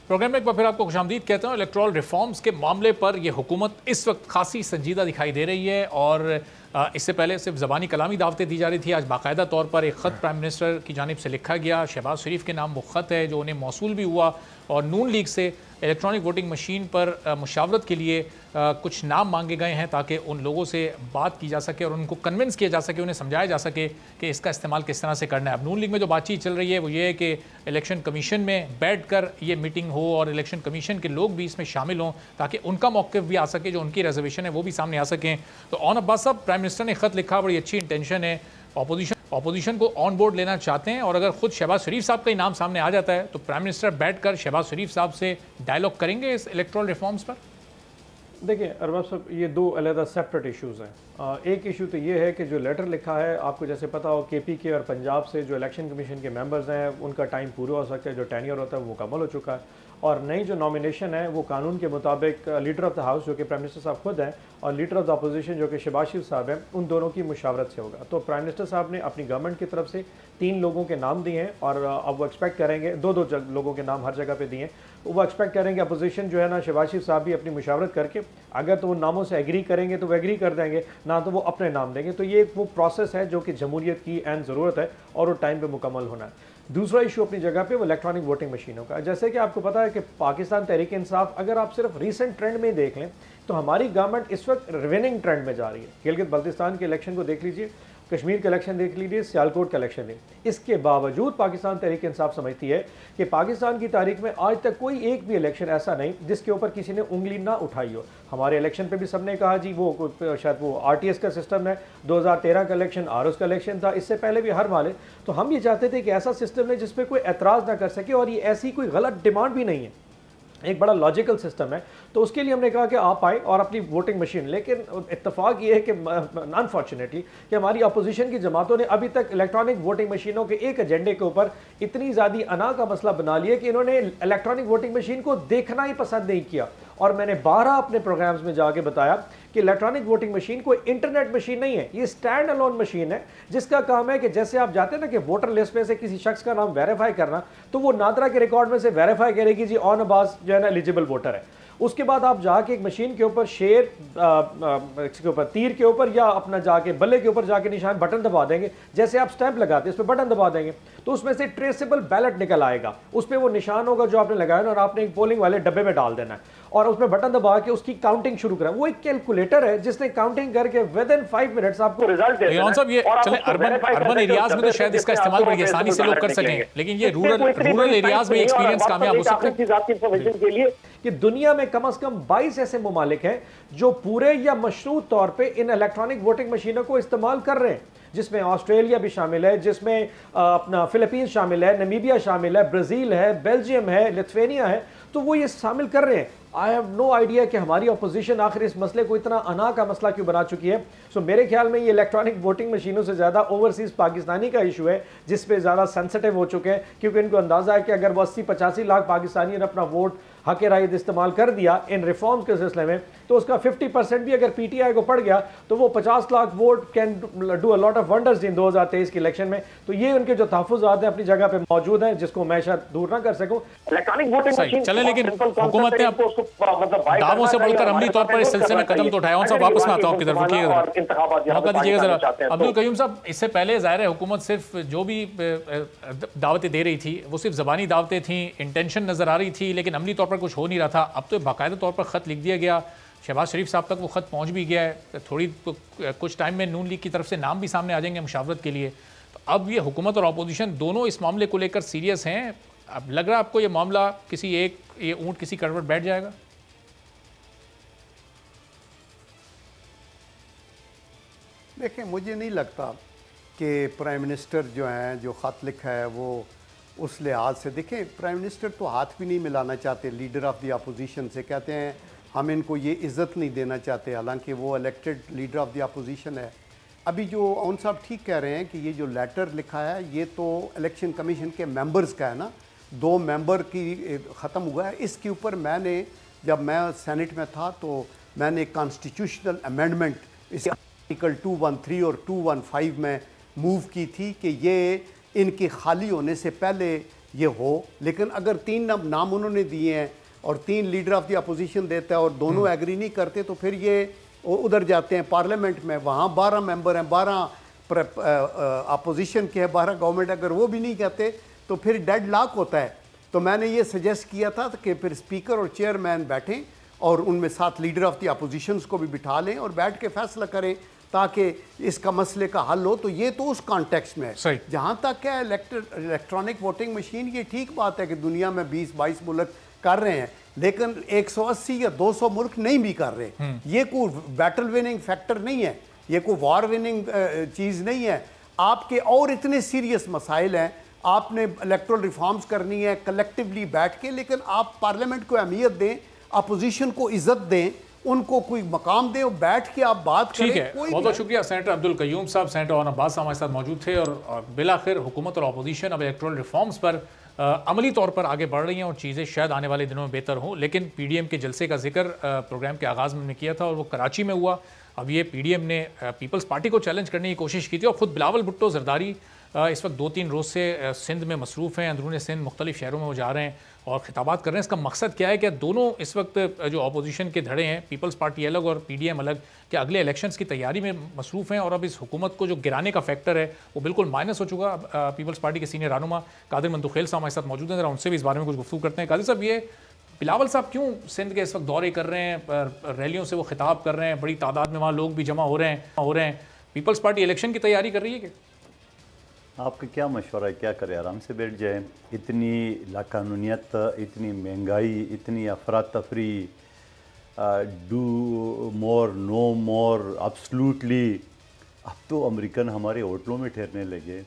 Speaker 2: प्रोग्राम में एक बार फिर आपको खुशामदीद कहता हूँ। इलेक्ट्रल रिफॉर्म्स के मामले पर यह हुकूमत इस वक्त खासी संजीदा दिखाई दे रही है, और इससे पहले सिर्फ ज़बानी कलामी दावतें दी जा रही थी। आज बाकायदा तौर पर एक ख़त प्राइम मिनिस्टर की जानिब से लिखा गया, शहबाज शरीफ के नाम वो ख़त है जो उन्हें मौसूल भी हुआ, और नून लीग से इलेक्ट्रॉनिक वोटिंग मशीन पर मुशावरत के लिए कुछ नाम मांगे गए हैं, ताकि उन लोगों से बात की जा सके और उनको कन्विंस किया जा सके, उन्हें समझाया जा सके कि इसका इस्तेमाल किस तरह से करना है। अब नून लीग में जो बातचीत चल रही है वो ये है कि इलेक्शन कमीशन में बैठकर ये मीटिंग हो, और इलेक्शन कमीशन के लोग भी इसमें शामिल हों, ताकि उनका मौक़िफ़ भी आ सके, जो उनकी रिजर्वेशन है वो भी सामने आ सकें। तो ऑन अब्बास साहब, प्राइम मिनिस्टर ने ख़त लिखा, बड़ी अच्छी इंटेंशन है, अपोजिशन को ऑन बोर्ड लेना चाहते हैं, और अगर खुद शहबाज शरीफ साहब का ही नाम सामने आ जाता है तो प्राइम मिनिस्टर बैठकर शहबाज शरीफ साहब से डायलॉग करेंगे इस इलेक्ट्रल रिफॉर्म्स पर।
Speaker 3: देखिए अरबाब साहब, ये दो अलग सेपरेट इश्यूज़ हैं। एक इशू तो ये है कि जो लेटर लिखा है, आपको जैसे पता हो KPK और पंजाब से जो इलेक्शन कमीशन के मेंबर्स हैं उनका टाइम पूरा हो सकता है, जो टेन्योर होता है वो मुकम्मल हो चुका है। और नई जो नॉमिनेशन है वो कानून के मुताबिक लीडर ऑफ द हाउस जो कि प्राइम मिनिस्टर साहब खुद हैं और लीडर ऑफ द अपोजिशन जो कि शहबाज शरीफ साहब हैं, उन दोनों की मुशावरत से होगा। तो प्राइम मिनिस्टर साहब ने अपनी गवर्नमेंट की तरफ से 3 लोगों के नाम दिए हैं और अब वो एक्सपेक्ट करेंगे, दो लोगों के नाम हर जगह पे दिए हैं, वो एक्सपेक्ट करेंगे अपोजिशन जो है ना, शहबाज शरीफ साहब भी अपनी मुशावरत करके अगर तो वो नामों से एग्री करेंगे तो वो एग्री कर देंगे, ना तो वो अपने नाम देंगे। तो ये वो प्रोसेस है जो कि जमहूरियत की एन ज़रूरत है और वो टाइम पे मुकम्मल होना है। दूसरा इशू अपनी जगह पे वो इलेक्ट्रॉनिक वोटिंग मशीनों का। जैसे कि आपको पता है कि पाकिस्तान तहरीक इंसाफ, अगर आप सिर्फ रीसेंट ट्रेंड में देख लें तो हमारी गवर्नमेंट इस वक्त रिविनिंग ट्रेंड में जा रही है। गिलगित बल्तिस्तान के इलेक्शन को देख लीजिए, कश्मीर का इलेक्शन देख लीजिए, सियालकोट का इलेक्शन देखिए। इसके बावजूद पाकिस्तान तहरीक इंसाफ समझती है कि पाकिस्तान की तारीख में आज तक कोई एक भी इलेक्शन ऐसा नहीं जिसके ऊपर किसी ने उंगली ना उठाई हो। हमारे इलेक्शन पे भी सबने कहा जी वो शायद वो आरटीएस का सिस्टम है, 2013 का इलेक्शन आरओएस का इलेक्शन था, इससे पहले भी हर वाले। तो हम ये चाहते थे कि ऐसा सिस्टम है जिसपे कोई एतराज़ ना कर सके और ये ऐसी कोई गलत डिमांड भी नहीं है, एक बड़ा लॉजिकल सिस्टम है। तो उसके लिए हमने कहा कि आप आए और अपनी वोटिंग मशीन, लेकिन इत्तेफाक ये है कि अनफॉर्चुनेटली कि हमारी अपोजिशन की जमातों ने अभी तक इलेक्ट्रॉनिक वोटिंग मशीनों के एक एजेंडे के ऊपर इतनी ज़्यादा अना का मसला बना लिया कि इन्होंने इलेक्ट्रॉनिक वोटिंग मशीन को देखना ही पसंद नहीं किया। और मैंने 12 अपने प्रोग्राम्स में जाके बताया कि इलेक्ट्रॉनिक वोटिंग मशीन कोई इंटरनेट मशीन नहीं है, ये स्टैंड अलोन मशीन है जिसका काम है कि जैसे आप जाते हैं ना कि वोटर लिस्ट में से किसी शख्स का नाम वेरीफाई करना, तो वो नादरा के रिकॉर्ड में से वेरीफाई करेगी जी ऑन अबास जो है ना एलिजिबल वोटर है। उसके बाद आप जाके एक मशीन के ऊपर शेर के ऊपर तीर के ऊपर या अपना जाके बल्ले के ऊपर जाके निशान बटन दबा देंगे, जैसे आप स्टैंप लगाते हैं उस पर बटन दबा देंगे तो उसमें से ट्रेसेबल बैलेट निकल आएगा। उस पर वो निशान होगा जो आपने लगाया ना और आपने एक पोलिंग वाले डब्बे में डाल देना है और उसमें बटन दबा के उसकी काउंटिंग शुरू करें। वो एक कैलकुलेटर है जिसने काउंटिंग करके विद इन 5 मिनट्स आपको रिजल्ट देता है।
Speaker 2: साहब ये चले अर्बन एरियाज में तो शायद इसका इस्तेमाल बड़ी आसानी से लोग कर सकें, लेकिन ये रूरल एरियाज में एक्सपीरियंस कामयाब हो सकता है
Speaker 3: के लिए कि दुनिया में कम से कम 22 ऐसे ममालिक हैं जो पूरे या मशरूत तौर पे इन इलेक्ट्रॉनिक वोटिंग मशीनों को इस्तेमाल कर रहे हैं, जिसमें ऑस्ट्रेलिया भी शामिल है, जिसमें अपना फिलीपींस शामिल है, नमीबिया शामिल है, ब्राजील है, बेल्जियम है, लिथुआनिया है। तो वो ये शामिल कर रहे हैं। आई हैव नो आइडिया कि हमारी अपोजिशन आखिर इस मसले को इतना अना का मसला क्यों बना चुकी है। सो मेरे ख्याल में ये इलेक्ट्रॉनिक वोटिंग मशीनों से ज़्यादा ओवरसीज़ पाकिस्तानी का इशू है जिस पे ज़्यादा सेंसिटिव हो चुके हैं, क्योंकि इनको अंदाज़ा है कि अगर वो 80-85 लाख पाकिस्तानी ने अपना वोट हक राय इस्तेमाल कर दिया इन रिफॉर्म के सिलसिले में, तो उसका 50% भी अगर पीटीआई को पड़ गया तो वो 50 lakh vote can do a lot of wonders in 2023 के इलेक्शन में। तो ये उनके जो तहफ़्फ़ुज़ात हैं अपनी जगह पे मौजूद हैं, जिसको मैं शायद दूर ना कर सकूं।
Speaker 4: इलेक्ट्रॉनिक वोटिंग मशीन
Speaker 2: चले, लेकिन हुकूमत ने दावों से बढ़कर अमली तौर पर इस सिलसिले में कदम तो उठाया। उन साहब वापस में आता हूं आपकी तरफ, मौका दीजिएगा जरा। अब्दुल कयूम साहब, इससे पहले ज़ाहिर है हुकूमत सिर्फ जो भी दावतें दे रही थी वो सिर्फ ज़बानी दावतें थी, इंटेंशन नजर आ रही थी, लेकिन अमली तौर पर कुछ हो नहीं रहा था। अब तो बाकायदा तौर पर ख़त लिख दिया गया, शहबाज शरीफ साहब तक वो ख़त पहुंच भी गया है, थोड़ी कुछ टाइम में नून लीग की तरफ से नाम भी सामने आ जाएंगे मुशावरत के लिए। तो अब ये हुकूमत और अपोजिशन दोनों इस मामले को लेकर सीरियस हैं। अब लग रहा है आपको ये मामला किसी एक ये ऊँट किसी करवट बैठ जाएगा?
Speaker 5: देखिए, मुझे नहीं लगता कि प्राइम मिनिस्टर जो हैं जो ख़त लिखा है वो उस लिहाज से, देखें प्राइम मिनिस्टर तो हाथ भी नहीं मिलाना चाहते लीडर ऑफ द अपोजिशन से, कहते हैं हम इनको ये इज़्ज़त नहीं देना चाहते, हालांकि वो elected leader of the opposition है। अभी जो उन साहब ठीक कह रहे हैं कि ये जो लेटर लिखा है ये तो इलेक्शन कमीशन के मेंबर्स का है ना, 2 मेंबर की ख़त्म हुआ है। इसके ऊपर मैंने जब मैं सेनेट में था तो मैंने कॉन्स्टिट्यूशनल अमेंडमेंट इस आर्टिकल 213 और 215 में मूव की थी कि ये इनके खाली होने से पहले ये हो। लेकिन अगर 3 नाम उन्होंने दिए हैं और 3 लीडर ऑफ द अपोजिशन देता है और दोनों एग्री नहीं करते तो फिर ये उधर जाते हैं पार्लियामेंट में, वहाँ 12 मेंबर हैं, 12 अपोजिशन के हैं, 12 गवर्नमेंट, अगर वो भी नहीं कहते तो फिर डेड लॉक होता है। तो मैंने ये सजेस्ट किया था कि फिर स्पीकर और चेयरमैन बैठें और उनमें साथ लीडर ऑफ द अपोजिशंस को भी बिठा लें और बैठ के फैसला करें ताकि इसका मसले का हल हो। तो ये तो उस कॉन्टेक्स्ट में है। जहाँ तक है इलेक्ट्रॉनिक वोटिंग मशीन, ये ठीक बात है कि दुनिया में 20-22 मुल्क कर रहे हैं, लेकिन 180 या 200 मुल्क नहीं भी कर रहे। ये कोई बैटल विनिंग फैक्टर नहीं है, ये कोई वॉर विनिंग चीज़ नहीं है। आपके और इतने सीरियस मसाइल हैं, आपने इलेक्टोरल रिफॉर्म्स करनी है कलेक्टिवली बैठ के, लेकिन आप पार्लियामेंट को अहमियत दें, अपोजिशन को इज्जत दें, उनको कोई मकाम दे और बैठ के आप बात करें।
Speaker 2: ठीक है, बहुत बहुत शुक्रिया सेनेटर अब्दुल कयूम साहब। सेनेटर ओन अब्बास साहब हमारे साथ मौजूद थे और बिलाखिर हुकूमत और अपोजिशन अब इलेक्टोरल रिफॉर्म्स पर अमली तौर पर आगे बढ़ रही हैं और चीज़ें शायद आने वाले दिनों में बेहतर हों। लेकिन पीडीएम के जलसे का जिक्र प्रोग्राम के आगाज़ में किया था और वो कराची में हुआ। अब ये पीडीएम ने पीपल्स पार्टी को चैलेंज करने की कोशिश की थी और ख़ुद बिलावल भुट्टो जरदारी इस वक्त 2-3 रोज़ से सिंध में मसरूफ़ हैं, अंदरूनी सिंध मुख्तलिफ शहरों में वो जा रहे हैं और खिताबात कर रहे हैं। इसका मकसद क्या है कि दोनों इस वक्त जो अपोजिशन के धड़े हैं, पीपल्स पार्टी अलग और पीडीएम अलग, कि अगले इलेक्शंस की तैयारी में मसरूफ़ हैं और अब इस हुकूमत को जो गिराने का फैक्टर है वो बिल्कुल माइनस हो चुका। पीपल्स पार्टी के सीनियर रहनुमा कादिर मंदुखेल साहब हमारे साथ मौजूद हैं, जरा उनसे भी इस बारे में कुछ गुफ्तगू करते हैं। कादिर साहब, ये बिलावल साहब क्यों सिंध के इस वक्त दौरे कर रहे हैं, रैलियों से वो खिताब कर रहे हैं, बड़ी तादाद में वहाँ लोग भी जमा हो रहे हैं, पीपल्स पार्टी इलेक्शन की तैयारी कर रही है कि
Speaker 6: आपका क्या मशवरा है, क्या करें? आराम से बैठ जाए। इतनी लाकानूनियत, इतनी महंगाई, इतनी अफरा तफरी, do more no more, absolutely. अब तो अमेरिकन हमारे होटलों में ठहरने लगे,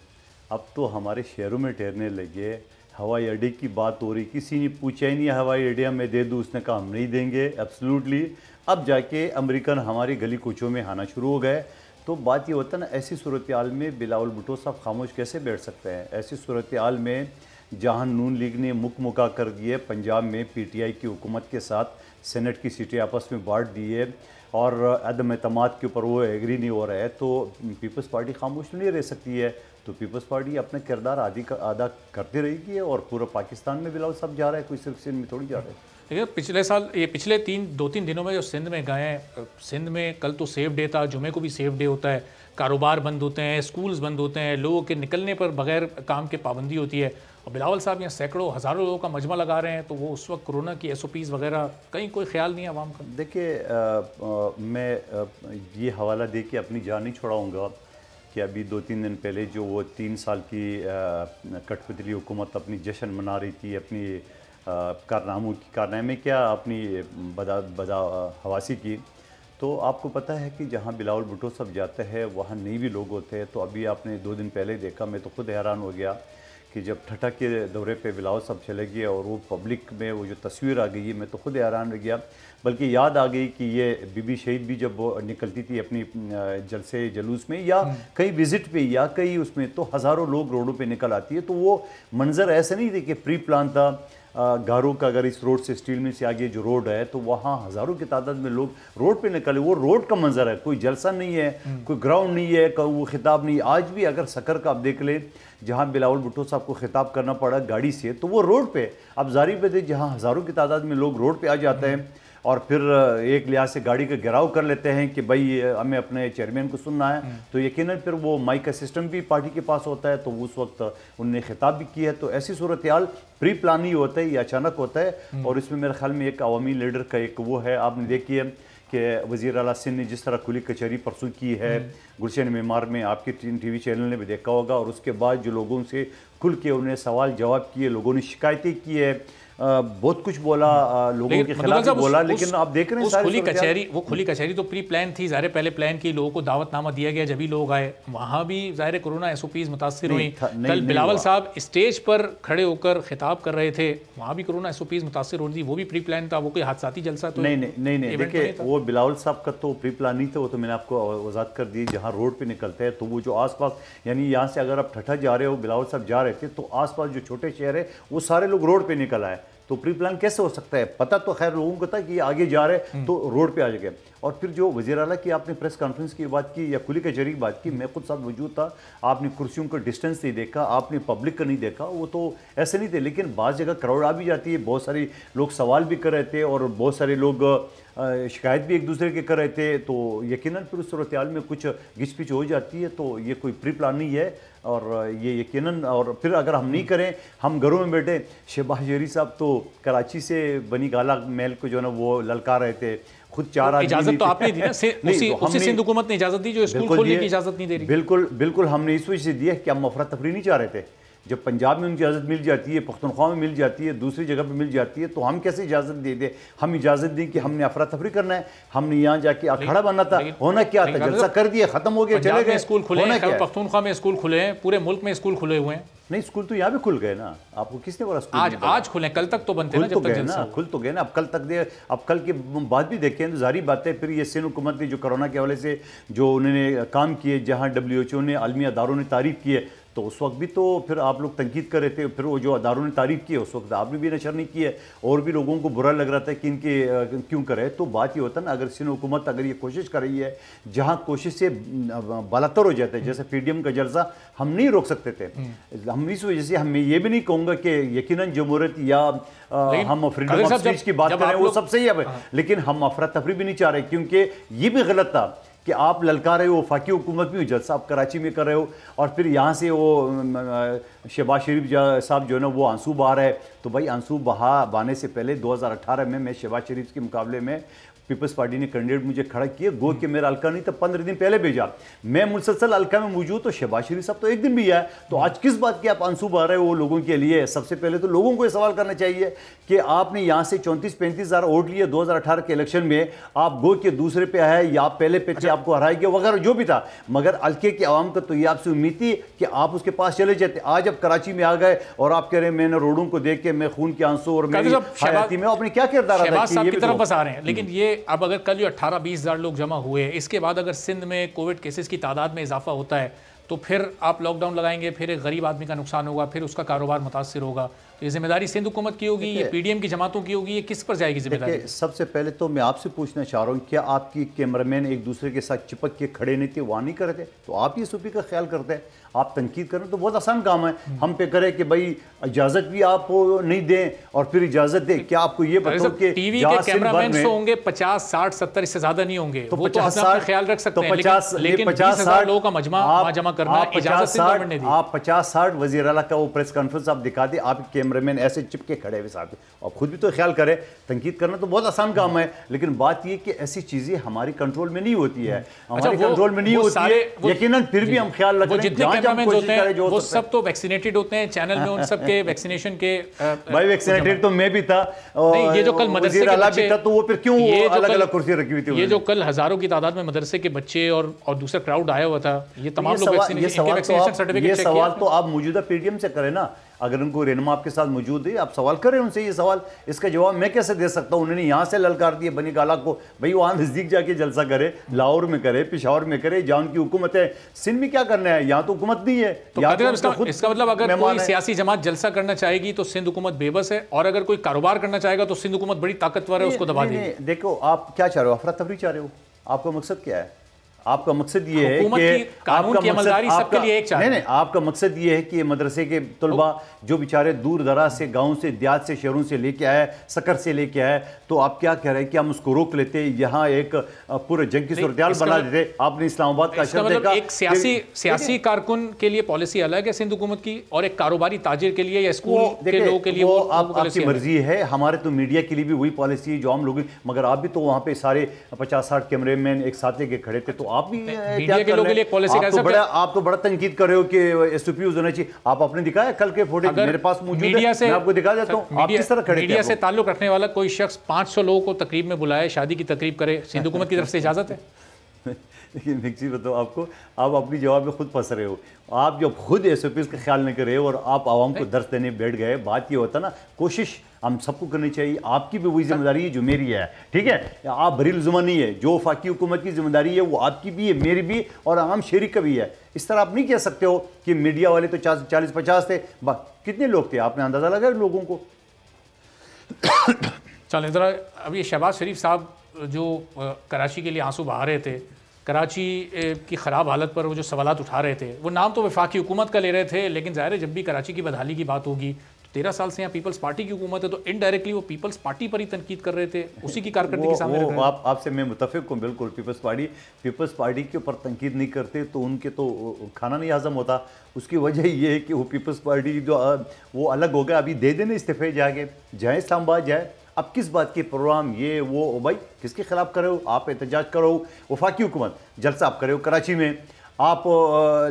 Speaker 6: अब तो हमारे शहरों में ठहरने लगे। हवाई अड्डे की बात हो रही, किसी ने पूछा ही नहीं हवाई अड्डे मैं दे दूँ, उसने कहा हम नहीं देंगे। एब्सोल्युटली अब जाके अमेरिकन हमारी गली कूचों में आना शुरू हो गए। तो बात ये होता है ना, ऐसी सूरत हाल में बिलावल भुट्टो साहब खामोश कैसे बैठ सकते हैं? ऐसी सूरत हाल में जहां नून लीग ने मुक्का कर दिए, पंजाब में पीटीआई की हुकूमत के साथ सेनेट की सीटें आपस में बांट दी है और अदम एतमाद के ऊपर वो एग्री नहीं हो रहा है, तो पीपल्स पार्टी खामोश नहीं रह सकती है। तो पीपल्स पार्टी अपना किरदार अदा करती रहेगी और पूरा पाकिस्तान में बिलावल साहब जा रहा है, कोई सिर्फ सिंध में थोड़ी जा रहा है।
Speaker 2: देखिए पिछले साल, ये पिछले 2-3 दिनों में जो सिंध में गए हैं, सिंध में कल तो सेफ डे था, जुमे को भी सेफ डे होता है, कारोबार बंद होते हैं, स्कूल्स बंद होते हैं, लोगों के निकलने पर बगैर काम के पाबंदी होती है और बिलावल साहब यहाँ सैकड़ों हज़ारों लोगों का मजमा लगा रहे हैं। तो वो उस वक्त कोरोना की SOPs वगैरह कहीं कोई ख्याल नहीं है आवाम का।
Speaker 6: देखिए मैं ये हवाला दे के अपनी जान नहीं छोड़ाऊँगा कि अभी 2-3 दिन पहले जो वो 3 साल की कठपुतली हुकूमत अपनी जश्न मना रही थी, अपनी कारनामे क्या अपनी बदा हवासी की, तो आपको पता है कि जहाँ बिलावल भुट्टो सब जाते हैं वहाँ नहीं भी लोग होते हैं। तो अभी आपने 2 दिन पहले देखा, मैं तो खुद हैरान हो गया कि जब ठठा के दौरे पे बिलावल सब चले गए और वो पब्लिक में वो जो तस्वीर आ गई है, मैं तो खुद हैरान रह गया। बल्कि याद आ गई कि ये बीबी शहीद भी जब वो निकलती थी अपनी जलसे जुलूस में या कहीं विज़िट पे या कहीं उसमें, तो हज़ारों लोग रोडों पे निकल आती है। तो वो मंज़र ऐसा नहीं थे कि प्री प्लान था। गारों का अगर इस रोड से स्टील मिल से आगे जो रोड है तो वहाँ हज़ारों की तादाद में लोग रोड पे निकले। वो रोड का मंजर है, कोई जलसा नहीं है, कोई ग्राउंड नहीं है, कोई वो खिताब नहीं। आज भी अगर सकर का आप देख ले, जहाँ बिलावल भुट्टो साहब को खिताब करना पड़ा गाड़ी से, तो वो रोड पे। अब जारी बदे जहाँ हज़ारों की तादाद में लोग रोड पे आ जाते हैं और फिर एक लिहाज से गाड़ी का घेराव कर लेते हैं कि भाई हमें अपने चेयरमैन को सुनना है, तो यकीनन फिर वो माइक का सिस्टम भी पार्टी के पास होता है, तो उस वक्त उनने खिताब भी किया है। तो ऐसी सूरत हाल प्री प्लान ही होता है, ये अचानक होता है। और इसमें मेरे ख्याल में एक अवामी लीडर का एक वो है, आपने देखिए कि वज़ीर आला सिंध ने जिस तरह खुली कचहरी परसों की है गुलशन मेमार में, आपके TV चैनल ने भी देखा होगा, और उसके बाद जो लोगों से खुल के उन्हें सवाल जवाब किए, लोगों ने शिकायतें की है, बहुत कुछ बोला, लोगों के खिलाफ बोला। लेकिन आप देख रहे हैं सारी
Speaker 2: खुली कचहरी तो प्री प्लान थी, ज़ाहिर पहले प्लान की, लोगों को दावतनामा दिया गया, जब भी लोग आए वहाँ भी ज़ाहिर कोरोना SOPs मुतासिर हुई। कल बिलावल साहब स्टेज पर खड़े होकर खिताब कर रहे थे, वहाँ भी कोरोना SOPs मुतासिर हो रही थी, वो भी प्री प्लान था, वो कोई हादसाती जलसा तो
Speaker 6: नहीं। देखिए वो बिलावल साहब का तो प्री प्लान नहीं था, वो तो मैंने आपको वजाहत कर दी। जहाँ रोड पे निकलते हैं तो वो जो आसपास, यानी यहाँ से अगर आप ठठा जा रहे हो, बिलावल साहब जा रहे थे, तो आसपास जो छोटे शहर है वो सारे लोग रोड पे निकल आए। तो प्री प्लान कैसे हो सकता है? पता तो खैर लोगों को था कि आगे जा रहे तो रोड पे आ गए। और फिर जो वज़ीर आला की आपने प्रेस कॉन्फ्रेंस की बात की या खुली कचहरी की बात की, मैं खुद साथ मौजूद था, आपने कुर्सियों का डिस्टेंस नहीं देखा, आपने पब्लिक का नहीं देखा, वो तो ऐसे नहीं थे। लेकिन बाज़ जगह क्राउड आ भी जाती है, बहुत सारे लोग सवाल भी कर रहे थे और बहुत सारे लोग शिकायत भी एक दूसरे के कर रहे थे। तो यकीनन फिर उस सूरत हाल में कुछ घिच पिच हो जाती है। तो ये कोई प्री प्लान नहीं है और ये यकीनन, और फिर अगर हम नहीं करें, हम घरों में बैठे, शहबाज शरीफ साहब तो कराची से बनी गाला महल को जो है ना वो ललका रहे थे, खुद 4 आदमी।
Speaker 2: इजाजत तो आपने दी ना, उसी सिंध हुकूमत ने इजाजत दी जो स्कूल खोलने की इजाजत नहीं दे रही।
Speaker 6: बिल्कुल हमने इस वजह से दिया कि हम अफरा तफरी नहीं चाह रहे थे। जब पंजाब में उनकी इजाज़त मिल जाती है, पख्तूनख्वा में मिल जाती है, दूसरी जगह पे मिल जाती है, तो हम कैसे इजाज़त दे दें? हम इजाज़त दें कि हमने अफरा तफरी करना है, हमने यहाँ जाके अखाड़ा बनना था, होना क्या था? जलसा कर दिया, खत्म हो गया, चले गए।
Speaker 2: स्कूल खुले हैं, पख्तूनख्वा में स्कूल खुले हैं, पूरे मुल्क में स्कूल खुले हुए हैं।
Speaker 6: नहीं, स्कूल तो यहाँ भी खुल गए ना, आपको किसने बोला स्कूल
Speaker 2: आज खुले? कल तक तो बनते ना, जब तक जलसा
Speaker 6: खुल तो गए ना। अब कल तक दे, अब कल की बात भी देखें तो जारी बात है। फिर ये सिंध हुकूमत ने जो कोरोना के हवाले से जो उन्होंने काम किए, जहाँ WHO ने, आलमी अदारों ने तारीफ की है, तो उस वक्त भी तो फिर आप लोग तनकीद कर रहे थे, फिर वो जो अदारों ने तारीफ की है उस वक्त आपने भी नशर नहीं की है, और भी लोगों को बुरा लग रहा था कि इनके क्यों करे। तो बात ये होता है ना, अगर सिंध हुकूमत अगर ये कोशिश कर रही है, जहाँ कोशिश से बालातर हो जाता है, जैसे पीडीएम का जलसा हम नहीं रोक सकते थे, हम इस वजह से हम ये भी नहीं कहूँगा कि यकीनन जमहूरियत या हम फ्रीडम ऑफ स्पीच की बात कर रहे हैं, वो सब सही है, लेकिन हम अफरा तफरी भी नहीं चाह रहे, क्योंकि ये भी गलत था कि आप ललका रहे हो वफाकी हुकूमत भी जलसा आप कराची में कर रहे हो, और फिर यहाँ से वो शहबाज शरीफ साहब जो है ना वो आंसू बहा रहे। तो भाई आंसू बहाने से पहले 2018 में मैं शहबाज शरीफ के मुकाबले में पीपल्स पार्टी ने कैंडिडेट मुझे खड़ा किया, गो कि मेरा हल्का नहीं था, 15 दिन पहले भेजा, मैं मुसलसल हल्का में मौजूद, तो शहबाज शरीफ साहब तो एक दिन भी आया। तो आज किस बात की आप आंसू बहा रहे हो वो लोगों के लिए? सबसे पहले तो लोगों को ये सवाल करना चाहिए कि आपने यहाँ से 34-35 हज़ार वोट लिए 2018 के इलेक्शन में, आप गो के दूसरे पे आए या पहले पे थे, आपको हराया गया वगैरह जो भी था, मगर हल्के की आवाम का तो ये आपसे उम्मीद थी कि आप उसके पास चले जाते। आज अब कराची में आ गए और आप कह रहे हैं मैंने रोडों को देख के मैं खून के आंसू और मेरी हयाती में अपने क्या किरदार अदा किया, ये भी
Speaker 2: तरफ बस आ रहे हैं। लेकिन ये अब अगर कल 18-20 हज़ार लोग जमा हुए, इसके बाद अगर सिंध में कोविड केसेस की तादाद में इजाफा होता है तो फिर आप लॉकडाउन लगाएंगे, फिर एक गरीब आदमी का नुकसान होगा, फिर उसका कारोबार मुतासिर होगा। तो ये जिम्मेदारी सिंध हुकूमत की होगी, ये पीडीएम की जमातों की होगी, ये किस पर जाएगी जिम्मेदारी?
Speaker 6: सबसे पहले तो मैं आपसे पूछना चाह रहा हूँ, क्या आपकी कैमरामैन एक दूसरे के साथ चिपक के खड़े नहीं थे, वहाँ नहीं करे थे? तो आप ये सूफी का ख्याल करते हैं, आप तनकीद करें तो बहुत आसान काम है, हम पे करें कि भाई इजाजत भी आप नहीं दें और फिर इजाजत दें। क्या आपको ये बताओ कि
Speaker 2: टीवी के कैमरामैन होंगे 50, 60, 70, इससे ज्यादा नहीं होंगे, तो वो तो अपना ख्याल रख सकते हैं, लेकिन 50,000 लोगों का मजमा जमा करना
Speaker 6: आप 50-60 वज़ीर आला का वो प्रेस कॉन्फ्रेंस आप दिखा दे, आप कैमरामैन ऐसे चिपके खड़े हुए साथ, आप खुद भी तो ख्याल करें। तनकीद करना तो बहुत आसान काम है, लेकिन बात ये कि ऐसी चीजें हमारी कंट्रोल में नहीं होती है, हमारे कंट्रोल में नहीं होती है, यकीनन फिर भी हम ख्याल रख रहे हैं।
Speaker 2: वो सब तो वैक्सीनेटेड होते हैं, चैनल में उन सब के वैक्सीनेशन के
Speaker 6: भाई वैक्सीनेटेड तो मैं भी था,
Speaker 2: नहीं ये जो कल मदरसे के बच्चे
Speaker 6: था, तो वो फिर क्यों अलग-अलग कुर्सी रखी हुई थी?
Speaker 2: ये जो कल हजारों की तादाद में मदरसे के बच्चे और दूसरा क्राउड आया हुआ था, ये तमाम लोग वैक्सीनेशन सर्टिफिकेट,
Speaker 6: ये सवाल तो आप मौजूदा पीडीएम से करें ना, अगर उनको रहनुमा आपके साथ मौजूद है, आप सवाल करें उनसे ये सवाल, इसका जवाब मैं कैसे दे सकता हूँ? उन्होंने यहाँ से ललकार दिए बनी गाला को, भाई वहाँ नज़दीक जाके जलसा करे, लाहौर में करे, पेशावर में करे, जहाँ उनकी हुकूमत है। सिंध में क्या करना है? यहाँ तो हुकूमत नहीं है।
Speaker 2: तो इसका मतलब अगर कोई सियासी जमात जलसा करना चाहेगी तो सिंध हुकूमत बेबस है, और अगर कोई कारोबार करना चाहेगा तो सिंध हुकूमत बड़ी ताकतवर है, उसको दबा देगी।
Speaker 6: देखो आप क्या चाह रहे हो, अफरा तफरी चाह रहे हो? आपका मकसद क्या है? आपका मकसद ये है कि
Speaker 2: कानून की अमलदारी सबके लिए एक चाहते हैं।
Speaker 6: नहीं, आपका मकसद ये है कि मदरसे के तलबा जो बेचारे दूर दराज से, गाँव से, देहात से, शहरों से लेके आए, सकर से लेके आए, तो आप क्या कह रहे हैं कि हम उसको रोक लेते, यहाँ एक पूरे जंग की सूरत बना देते? आपने इस्लामाबाद का शब्द देखा,
Speaker 2: एक सियासी कारकुन के लिए पॉलिसी अलग है सिंध हुकूमत की, और एक कारोबारी ताजिर के लिए या स्कूल के लोगों के लिए वो
Speaker 6: आपकी मर्जी है। हमारे तो मीडिया के लिए भी वही पॉलिसी है जो हम लोग, मगर आप भी तो वहाँ पे सारे 50-60 कैमरेमैन एक साथ लेके खड़े थे, तो आप भी
Speaker 2: के लोगों के लिए पॉलिसी
Speaker 6: आप तो बड़ा तनकीद कर रहे हो कि एसओपी होना चाहिए। आप आपने दिखाया कल के फोटो मेरे पास मौजूद है, मैं आपको दिखा देता हूं। आप किस तरह खड़े थे?
Speaker 2: मीडिया से ताल्लुक रखने वाला कोई शख्स 500 लोगों को तकरीब में बुलाए, शादी की तकरीब करे, सिंध हुकूमत की तरफ से इजाजत है?
Speaker 6: लेकिन एक चीज़ बताओ आपको, आप अपनी जवाब में खुद फंस रहे हो। आप जब खुद एसओपीज़ का ख्याल नहीं कर रहे हो और आप आवाम को दर्श देने बैठ गए, बात ये होता ना, कोशिश हम सबको करनी चाहिए। आपकी भी वही जिम्मेदारी है जो मेरी है, ठीक है? आप बरील जुमा नहीं है, जो वफाकी हुकूमत की जिम्मेदारी है वो आपकी भी है, मेरी भी, और आम शहरी का भी है। इस तरह आप नहीं कह सकते हो कि मीडिया वाले तो 40-50 थे, कितने लोग थे? आपने अंदाज़ा लगाया लोगों को?
Speaker 2: चलें ज़रा, अब ये शहबाज शरीफ साहब जो कराची के लिए आंसू बहा रहे थे, कराची की ख़राब हालत पर वो जो सवालात उठा रहे थे, वो नाम तो वफाकी हुकूमत का ले रहे थे, लेकिन ज़ाहिर है जब भी कराची की बदहाली की बात होगी, 13 साल से यहाँ पीपल्स पार्टी की हुकूमत है, तो इनडायरेक्टली वो पीपल्स पार्टी पर ही तनकीद कर रहे थे, उसी की कारकर्दगी सामने रख रहे हैं।
Speaker 6: आपसे मैं मुतफिक हूँ बिल्कुल। पीपल्स पार्टी के ऊपर तनकीद नहीं करते तो उनके तो खाना नहीं हजम होता। उसकी वजह ये है कि वो पीपल्स पार्टी जो वो अलग हो गया, अभी दे देने इस्तीफे जाके, जाए इस्लामाबाद जाए। अब किस बात के प्रोग्राम ये वो भाई किसके खिलाफ कर रहे हो? आप एहतजाज करो, वफाकी हुकूमत जलसा आप कर रहे हो कराची में, आप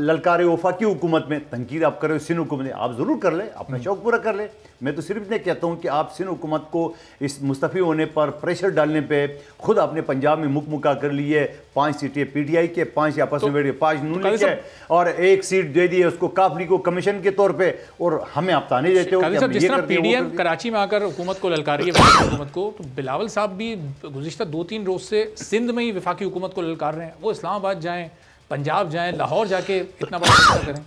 Speaker 6: ललकारे वफाकी हुकूमत में, तनकीद आप कर रहे हो सिंध हुकूमत में, आप ज़रूर कर ले, अपना शौक पूरा कर ले। मैं तो सिर्फ इतने कहता हूँ कि आप सिंध हुकूमत को इस मुस्तफ़ी होने पर प्रेशर डालने पे खुद आपने पंजाब में मुका कर ली है। 5 सीटें PTI के, 5 आपस में बैठ के 5 नून लीग के, और 1 सीट दे दी है उसको काफली को कमीशन के तौर पे, और हमें आप ताने देते हो।
Speaker 2: जिस तरह PDM कराची में आकर हुकूमत को ललकार रही है हुकूमत को, तो बिलावल साहब भी गुज़िश्ता 2-3 रोज़ से सिंध में ही वफाकी हुकूमत को ललकार रहे हैं। वो इस्लामाबाद जाएँ, पंजाब जाएँ, लाहौर जाके इतना बड़ा फैसला करें।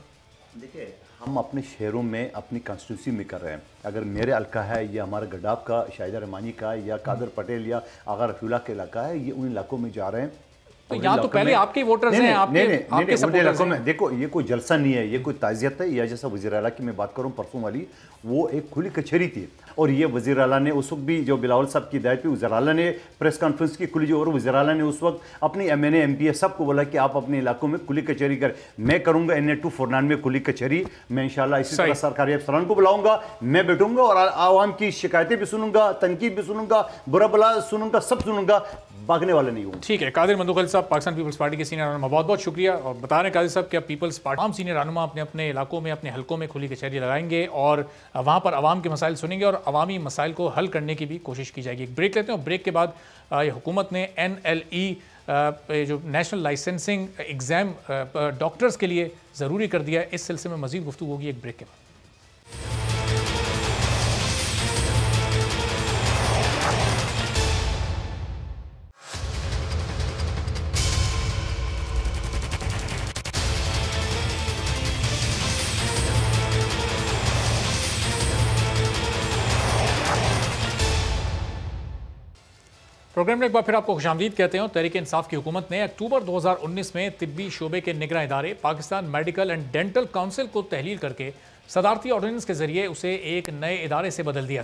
Speaker 6: देखिए, हम अपने शहरों में अपनी कॉन्स्टिट्यूंसी में कर रहे हैं। अगर मेरे इलाका है, ये हमारा गडाफ का, शाहिदा रहमानी का, या कादर पटेल या आगा रफीउल्लाह के इलाका है, ये उन इलाकों में जा रहे हैं।
Speaker 2: तो यहाँ तो पहले आपके वोटर्स हैं, आपके सपोर्टर्स हैं।
Speaker 6: देखो, ये कोई जलसा नहीं है, ये कोई ताज़ियत है। या जैसा वज़ीर आला की मैं बात करूँ परसों वाली, वो एक खुली कचहरी थी, और ये वज़ीर आला ने उस वक्त भी, जो बिलावल साहब की हिदायत पे वज़ीर आला ने प्रेस कॉन्फ्रेंस की खुली, और वज़ीर आला ने उस वक्त अपनी MNA MPA सबको बोला कि आप अपने इलाकों में खुली कचहरी करें। मैं करूँगा NA 249 में खुली कचहरी। मैं इंशाल्लाह इसी तरह सरकारी अफसरान को बुलाऊंगा, मैं बैठूंगा और आवाम की शिकायतें भी सुनूंगा, तनकीद भी सुनूंगा, बुरा भला सुनूंगा, सब सुनूंगा, भागने वाले नहीं हूँ।
Speaker 2: ठीक है, कादिर मंदोखल साहब, पाकिस्तान पीपल्स पार्टी के सीनियर रहनुमा, बहुत बहुत शुक्रिया। और बता रहे हैं कादिर साहब कि अब पीपल्स पार्टी तमाम सीनियर रहनुमा अपने अपने इलाकों में, अपने हलकों में खुली कचहरी लगाएंगे और वहाँ पर आवाम के मसाइल सुनेंगे और अवामी मसाइल को हल करने की भी कोशिश की जाएगी। एक ब्रेक लेते हैं और ब्रेक के बाद ये हुकूमत ने NLE जो नेशनल लाइसेंसिंग एग्ज़ाम डॉक्टर्स के लिए ज़रूरी कर दिया है, इस सिलसिले में मज़ीद गुफ्तगू होगी एक ब्रेक के बाद। प्रोग्राम में एक बार फिर आपको खुशामदीद कहते हैं। तहरीक इंसाफ की हुकूमत ने अक्टूबर 2019 में तिब्बी शोबे के निगरां इदारे Pakistan medical and dental council को तहलील करके सदारती ऑर्डिनेंस के जरिए उसे एक नए इदारे से बदल दिया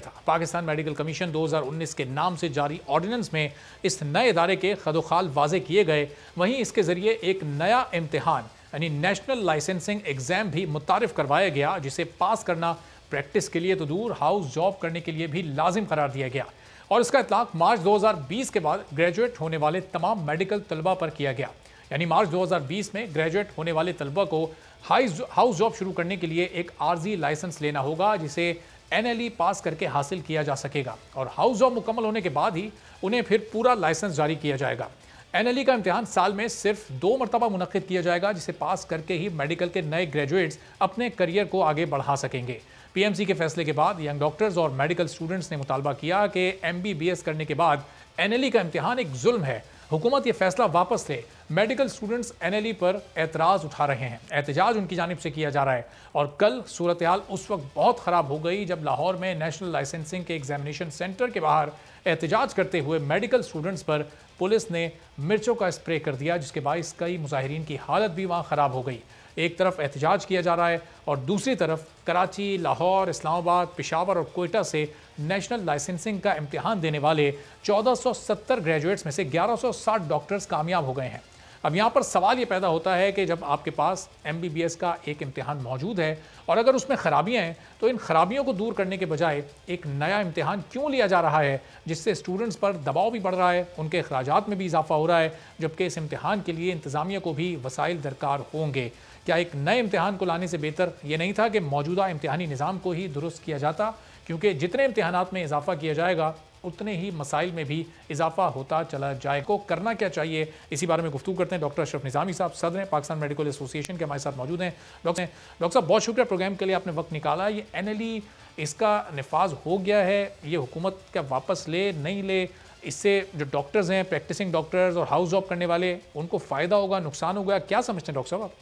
Speaker 2: था। पाकिस्तान मेडिकल कमीशन 2019 के नाम से जारी ऑर्डिनेंस में इस नए इदारे के खदोखाल वाजे किए गए। वहीं इसके जरिए एक नया इम्तिहान यानी नेशनल लाइसेंसिंग एग्जाम भी मुतारिफ करवाया गया, जिसे पास करना प्रैक्टिस के लिए तो दूर, हाउस जॉब करने के लिए भी लाजिम करार दिया गया। और इसका इतलाक मार्च 2020 के बाद ग्रेजुएट होने वाले तमाम मेडिकल तलबा पर किया गया। यानी मार्च 2020 में ग्रेजुएट होने वाले तलबा को हाउस जॉब शुरू करने के लिए एक आर्जी लाइसेंस लेना होगा, जिसे NLE पास करके हासिल किया जा सकेगा। और हाउस जॉब मुकम्मल होने के बाद ही उन्हें फिर पूरा लाइसेंस जारी किया जाएगा। NLE का इम्तिहान साल में सिर्फ 2 मरतबा मुनक्किद किया जाएगा, जिसे पास करके ही मेडिकल के नए ग्रेजुएट्स अपने करियर को आगे बढ़ा सकेंगे। PMC के फैसले के बाद यंग डॉक्टर्स और मेडिकल स्टूडेंट्स ने मुतालबा किया कि MBBS करने के बाद NLE का इम्तिहान एक जुल्म है, हुकूमत ये फैसला वापस ले। मेडिकल स्टूडेंट्स NLE पर एतराज़ उठा रहे हैं, एहतजाज उनकी जानिब से किया जा रहा है। और कल सूरत हाल उस वक्त बहुत ख़राब हो गई जब लाहौर में नेशनल लाइसेंसिंग के एग्जामिनेशन सेंटर के बाहर एहतजाज करते हुए मेडिकल स्टूडेंट्स पर पुलिस ने मिर्चों का स्प्रे कर दिया, जिसके बायस कई मुजाहिरीन की हालत भी वहाँ ख़राब हो गई। एक तरफ एहतजाज किया जा रहा है और दूसरी तरफ कराची, लाहौर, इस्लामाबाद, पेशावर और कोयटा से नेशनल लाइसेंसिंग का इम्तिहान देने वाले 1470 ग्रेजुएट्स में से 1160 डॉक्टर्स कामयाब हो गए हैं। अब यहाँ पर सवाल ये पैदा होता है कि जब आपके पास MBBS का एक इम्तिहान मौजूद है और अगर उसमें ख़राबियाँ हैं, तो इन ख़राबियों को दूर करने के बजाय एक नया इम्तिहान क्यों लिया जा रहा है, जिससे स्टूडेंट्स पर दबाव भी बढ़ रहा है, उनके अखराजात में भी इजाफा हो रहा है, जबकि इस इम्तिहान के लिए इंतज़ामिया को भी वसाइल दरकार होंगे। क्या एक नए इम्तिहान को लाने से बेहतर ये नहीं था कि मौजूदा इम्तिहानी निज़ाम को ही दुरुस्त किया जाता, क्योंकि जितने इम्तिहानात में इजाफा किया जाएगा उतने ही मसाइल में भी इजाफा होता चला जाए। को करना क्या चाहिए, इसी बारे में गुफ्तगू करते हैं। डॉक्टर अशरफ निज़ामी साहब सदर हैं पाकिस्तान मेडिकल एसोसिएशन के, हमारे साथ मौजूद हैं। डॉक्टर साहब बहुत शुक्रिया प्रोग्राम के लिए, आपने वक्त निकाला। ये NLE इसका नफाज हो गया है, ये हुकूमत क्या वापस ले नहीं ले, इससे जो डॉक्टर्स हैं, प्रैक्टिसिंग डॉक्टर्स और हाउस जॉब करने वाले, उनको फ़ायदा होगा, नुकसान होगा, क्या समझते हैं डॉक्टर साहब आप?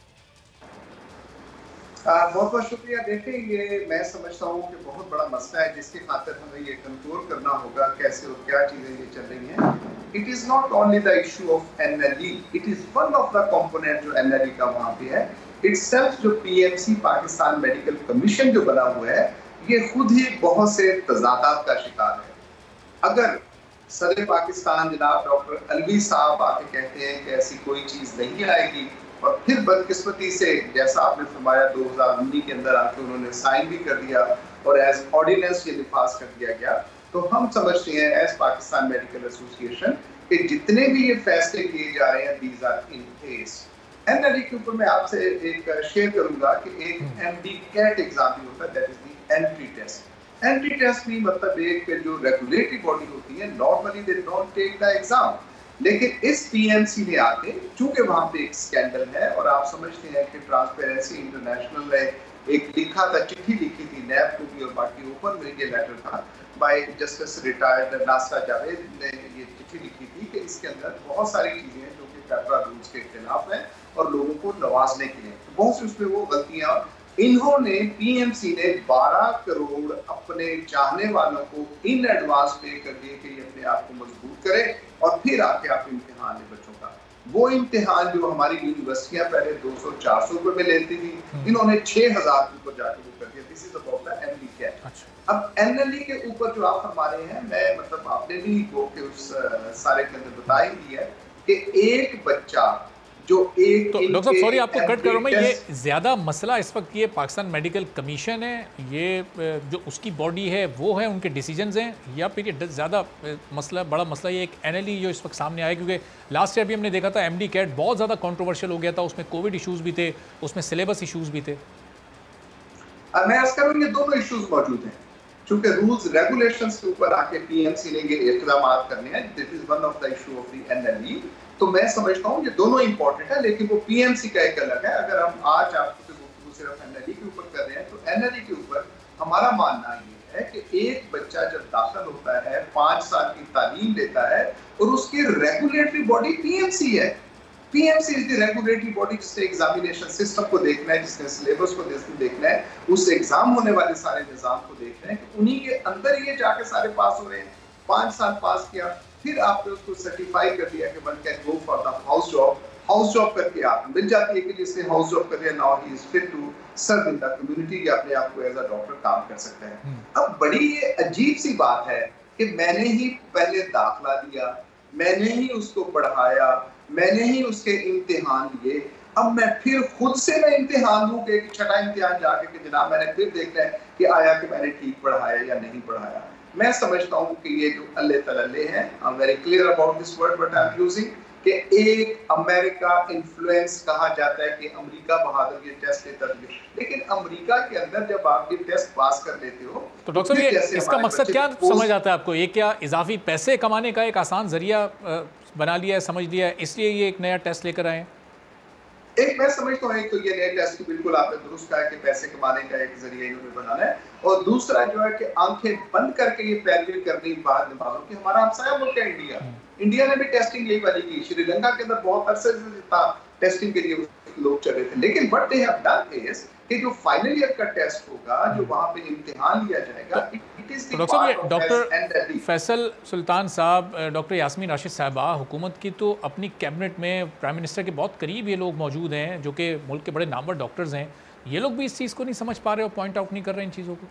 Speaker 7: बहुत बहुत शुक्रिया। देखिए, ये मैं समझता हूँ कि बहुत बड़ा मसला है जिसके खातिर हमें ये कंट्रोल करना होगा कैसे और क्या चीज़ें ये चल रही हैं। It is not only the issue of NLE, it is one of the component जो NLE का वहाँ पे है। इटसेल्फ जो PMC पाकिस्तान मेडिकल कमीशन जो बना हुआ है, ये खुद ही बहुत से तजादात का शिकार है। अगर सदर पाकिस्तान जनाब डॉक्टर अलवी साहब आके कहते हैं कि ऐसी कोई चीज़ नहीं आएगी, और फिर बदकिस्मती से जैसा आपने फरमाया 2019 के अंदर आके उन्होंने साइन भी कर दिया और एज ऑर्डिनेंस ये निफाज कर दिया गया, तो हम समझते हैं एज पाकिस्तान मेडिकल एसोसिएशन कि जितने भी ये फैसले किए जा रहे हैं these are in place. NLE के ऊपर मैं आपसे एक शेयर करूंगा कि एक MD कैट एग्जाम भी होता है, that is the entry test. Entry test भी मतलब एक जो रेगुलेटरी बॉडी होती है, normally they don't take the exam, लेकिन इस PMC ने आके, चूंकि वहां पे एक स्कैंडल है और आप समझते हैं कि ट्रांसपेरेंसी इंटरनेशनल ने एक लिखा था, चिट्ठी लिखी थी नैब को भी और बाकी ओपन में ये लेटर था बाय जस्टिस रिटायर्ड नासरा जावेद ने ये चिट्ठी लिखी थी कि इसके अंदर बहुत सारी चीजें हैं जो कि पैपरा रूल्स के खिलाफ है और लोगों को नवाजने के लिए, तो बहुत सी उसमें वो गलतियां इन्होंने पीएमसी ने 12 करोड़ अपने चाहने वालों को इन एडवांस पे कर दिए कि ये अपने आप को मजबूत करें और फिर आके आप इम्तिहान लें बच्चों का। वो इम्तिहान जो हमारी यूनिवर्सिटियां पहले 200-400 रुपए में लेती थी, इन्होंने 6000 के ऊपर जाके वो कर दिया। This is about the MD CAT. अब एनएलई के ऊपर जो आप फरमा रहे हैं, मैं मतलब आपने भी वो के उस सारे के अंदर बता ही दी है कि एक बच्चा जो एक
Speaker 2: तो डॉक्टर साहब सॉरी आपको कट करूँ मैं, ये ज़्यादा मसला इस वक्त ये पाकिस्तान मेडिकल कमीशन है, ये जो उसकी बॉडी है वो है, उनके डिसीजंस हैं, या फिर ये ज़्यादा मसला बड़ा मसला ये एक एनएलई जो इस वक्त सामने आया? क्योंकि लास्ट ईयर भी हमने देखा था एमडी कैट बहुत ज़्यादा कंट्रोवर्शियल हो गया था, उसमें कोविड इशूज़ भी थे, उसमें सिलेबस इशूज़ भी थे।
Speaker 7: मैं अर्ज करूँ ये दोनों इशूज़ मौजूद हैं, चूंकि रूल्स रेगुलेशंस के ऊपर आके पीएमसी ने ये इक़दाम करने हैं। This is one of the issue of the NLE. तो मैं समझता हूँ ये दोनों इंपॉर्टेंट है, लेकिन वो पीएमसी का एक अलग है। अगर हम आज आपको सिर्फ एनएलई के ऊपर कर रहे हैं, तो एनएलई के ऊपर हमारा मानना ये है कि एक बच्चा जब दाखिल होता है, 5 साल की तालीम लेता है और उसकी रेगुलेटरी बॉडी पीएमसी है। PMC is the regulatory body जिसने एग्जामिनेशन सिस्टम को देखना है, जिसने सिलेबस को देखना है, उस एग्जाम होने वाले सारे निजाम को देखना है कि उन्हीं के अंदर ये जाके सारे पास हो रहे हैं। 5 साल पास किया, फिर आपने उसको सर्टिफाई कर दिया कि one can go for the house job. House job करके आप मिल जाती है कि जिसने हाउस जॉब कर लिया, now he is fit to serve in the community, या अपने आप को एज अ डॉक्टर काम कर सकते हैं। अब बड़ी ये अजीब सी बात है कि मैंने ही पहले दाखला दिया, मैंने ही उसको पढ़ाया, मैंने ही उसके इम्तिहान लिए, अब मैं फिर खुद से मैं इम्तिहान दूं कि छठा इम्तिहान जाके कि जनाब मैंने फिर देखना है कि आया कि मैंने ठीक पढ़ाया या नहीं पढ़ाया। मैं समझता हूं कि ये जो अल्ले तलल्ले हैं, I am very clear about this word but I am using, कि एक अमेरिका इन्फ्लुएंस कहा जाता है कि अमेरिका बहादुर ये टेस्ट लेता है, लेकिन अमेरिका के अंदर जब आप ये टेस्ट पास कर लेते हो
Speaker 2: तो डॉक्टर साहब ये इसका मकसद क्या समझ आता है आपको? ये क्या इजाफी पैसे कमाने का एक आसान जरिया बना लिया है, समझ लिया है, इसलिए ये एक नया टेस्ट लेकर आए?
Speaker 7: एक मैं समझता हूँ, एक तो ये नए टेस्ट की बिल्कुल आपने दुरुस्त कहा कि पैसे कमाने का एक जरिया इन्होंने बनाना है, और दूसरा जो है कि आंखें बंद करके ये पैरवी करनी बात निभाओ कि हमारा हमसाया मुल्क है इंडिया। इंडिया ने भी टेस्टिंग यही वाली की, श्रीलंका के अंदर बहुत अरसे से था टेस्टिंग के लिए लोग चल रहे थे, लेकिन what they have done is कि जो फाइनल ईयर का टेस्ट होगा, जो वहां पे इम्तिहान लिया जाएगा, it is the
Speaker 2: doctor Faisal Sultan साहब, डॉक्टर यास्मीन राशिद साहबा, हुकूमत की तो अपनी कैबिनेट में प्राइम मिनिस्टर के बहुत करीब ये लोग मौजूद हैं जो कि मुल्क के बड़े नामवर डॉक्टर्स हैं, ये लोग भी इस चीज़ को नहीं समझ पा रहे और पॉइंट आउट नहीं कर रहे इन चीज़ों को।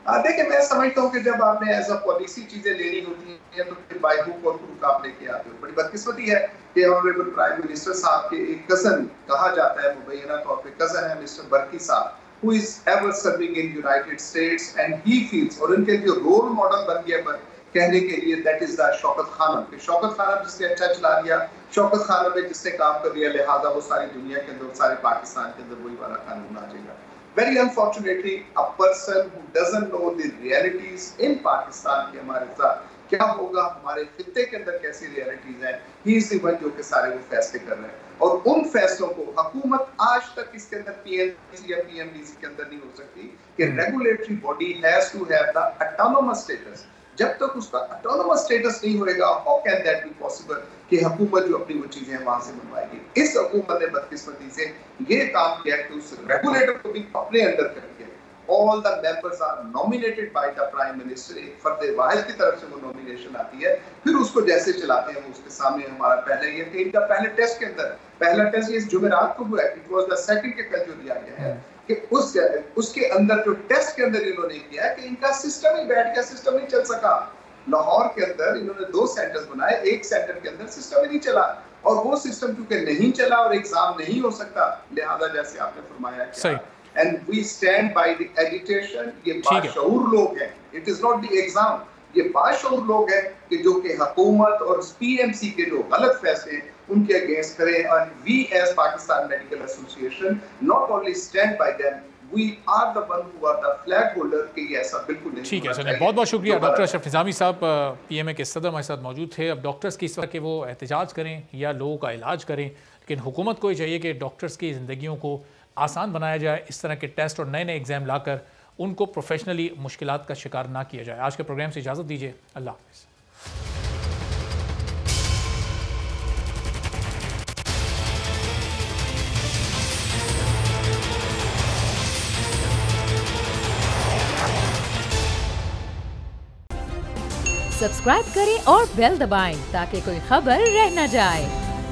Speaker 7: देखिए मैं समझता हूँ कि जब आपने एज अ पॉलिसी चीजें लेनी होती हैं तो फिर बाय हुक और क्रूक आप लेके आते हो। बड़ी बदकिस्मती है कि ऑनरेबल प्राइम मिनिस्टर साहब के एक कजन, कहा जाता है मुबैना तौर पे कजन है, मिस्टर बर्की साहब, who is ever serving in United states and he feels, और उनके जो रोल मॉडल बन गया पर कहने के लिए, that is the Shaukat Khanum, कि शौकत खानम जिसने अच्छा चला लिया, शौकत खानम में जिसने काम कर लिया, लिहाजा वो सारी दुनिया के अंदर, सारे पाकिस्तान के अंदर वही वाला कानून आ जाएगा। Very unfortunately, a person who doesn't know the realities in Pakistan के हमारे साथ क्या होगा, हमारे खित्ते के अंदर कैसी रियलिटीज हैं, he is the one जो के सारे वो फैसले कर रहे हैं, और उन फैसलों को हुकूमत आज तक इसके अंदर पीएमसी या पीएमडीसी के अंदर नहीं हो सकती कि regulatory body has to have the autonomous status. जब तक उसका ऑटोनोमस स्टेटस नहीं होएगा, how can that be possible कि हुकूमत जो अपनी वो चीजें वहां से बनवाएगी। इस हुकूमत ने बदकिस्मती से ये काम किया कि उस रेगुलेटर को भी अपने अंदर कर दिया। All the members are nominated by the prime minister, एक फर्द वाहिद की तरफ से वो नॉमिनेशन आती है, फिर उसको जैसे चलाते हैं। उसके सामने हमारा पहले ये कि इनका पहले टेस्ट के अंदर, पहला टेस्ट इस जुमेरात को हुआ, इट वाज द सेकंड के कल जो दिया गया है कि उसके अंदर जो टेस्ट के अंदर इन्होंने किया कि इनका सिस्टम ही बैठ गया, सिस्टम नहीं चल सका। लाहौर के अंदर इन्होंने 2 सेंटर्स बनाए, एक सेंटर के अंदर सिस्टम ही नहीं चला, और वो सिस्टम क्योंकि नहीं चला और एग्जाम नहीं हो सकता, लिहाजा जैसे आपने फरमाया क्या, and we stand by the education. ये बाशऊर लोग हैं, it is not the exam, ये बाशऊर लोग हैं कि जो कि हुकूमत और पीएमसी के जो गलत फैसले उनके अगेंस्ट करें, और we as Pakistan Medical Association not only stand by them, we are the one who are the flag holder कि ये ऐसा बिल्कुल नहीं।
Speaker 2: ठीक है सर, बहुत बहुत शुक्रिया। डॉक्टर अशरफ निज़ामी साहब पीएमए के सदर हमारे साथ मौजूद थे। अब डॉक्टर्स की इस वक्त के वो एहतजाज करें या लोगों का इलाज करें, लेकिन हुकूमत को ये चाहिए कि डॉक्टर्स की ज़िंदगियों को आसान बनाया जाए, इस तरह के टेस्ट और नए नए एग्ज़ाम लाकर उनको प्रोफेशनली मुश्किलात का शिकार ना किया जाए। आज के प्रोग्राम से इजाज़त दीजिए, अल्लाह हाफ़िज़।
Speaker 1: सब्सक्राइब करें और बेल दबाएं ताकि कोई खबर रह न जाए।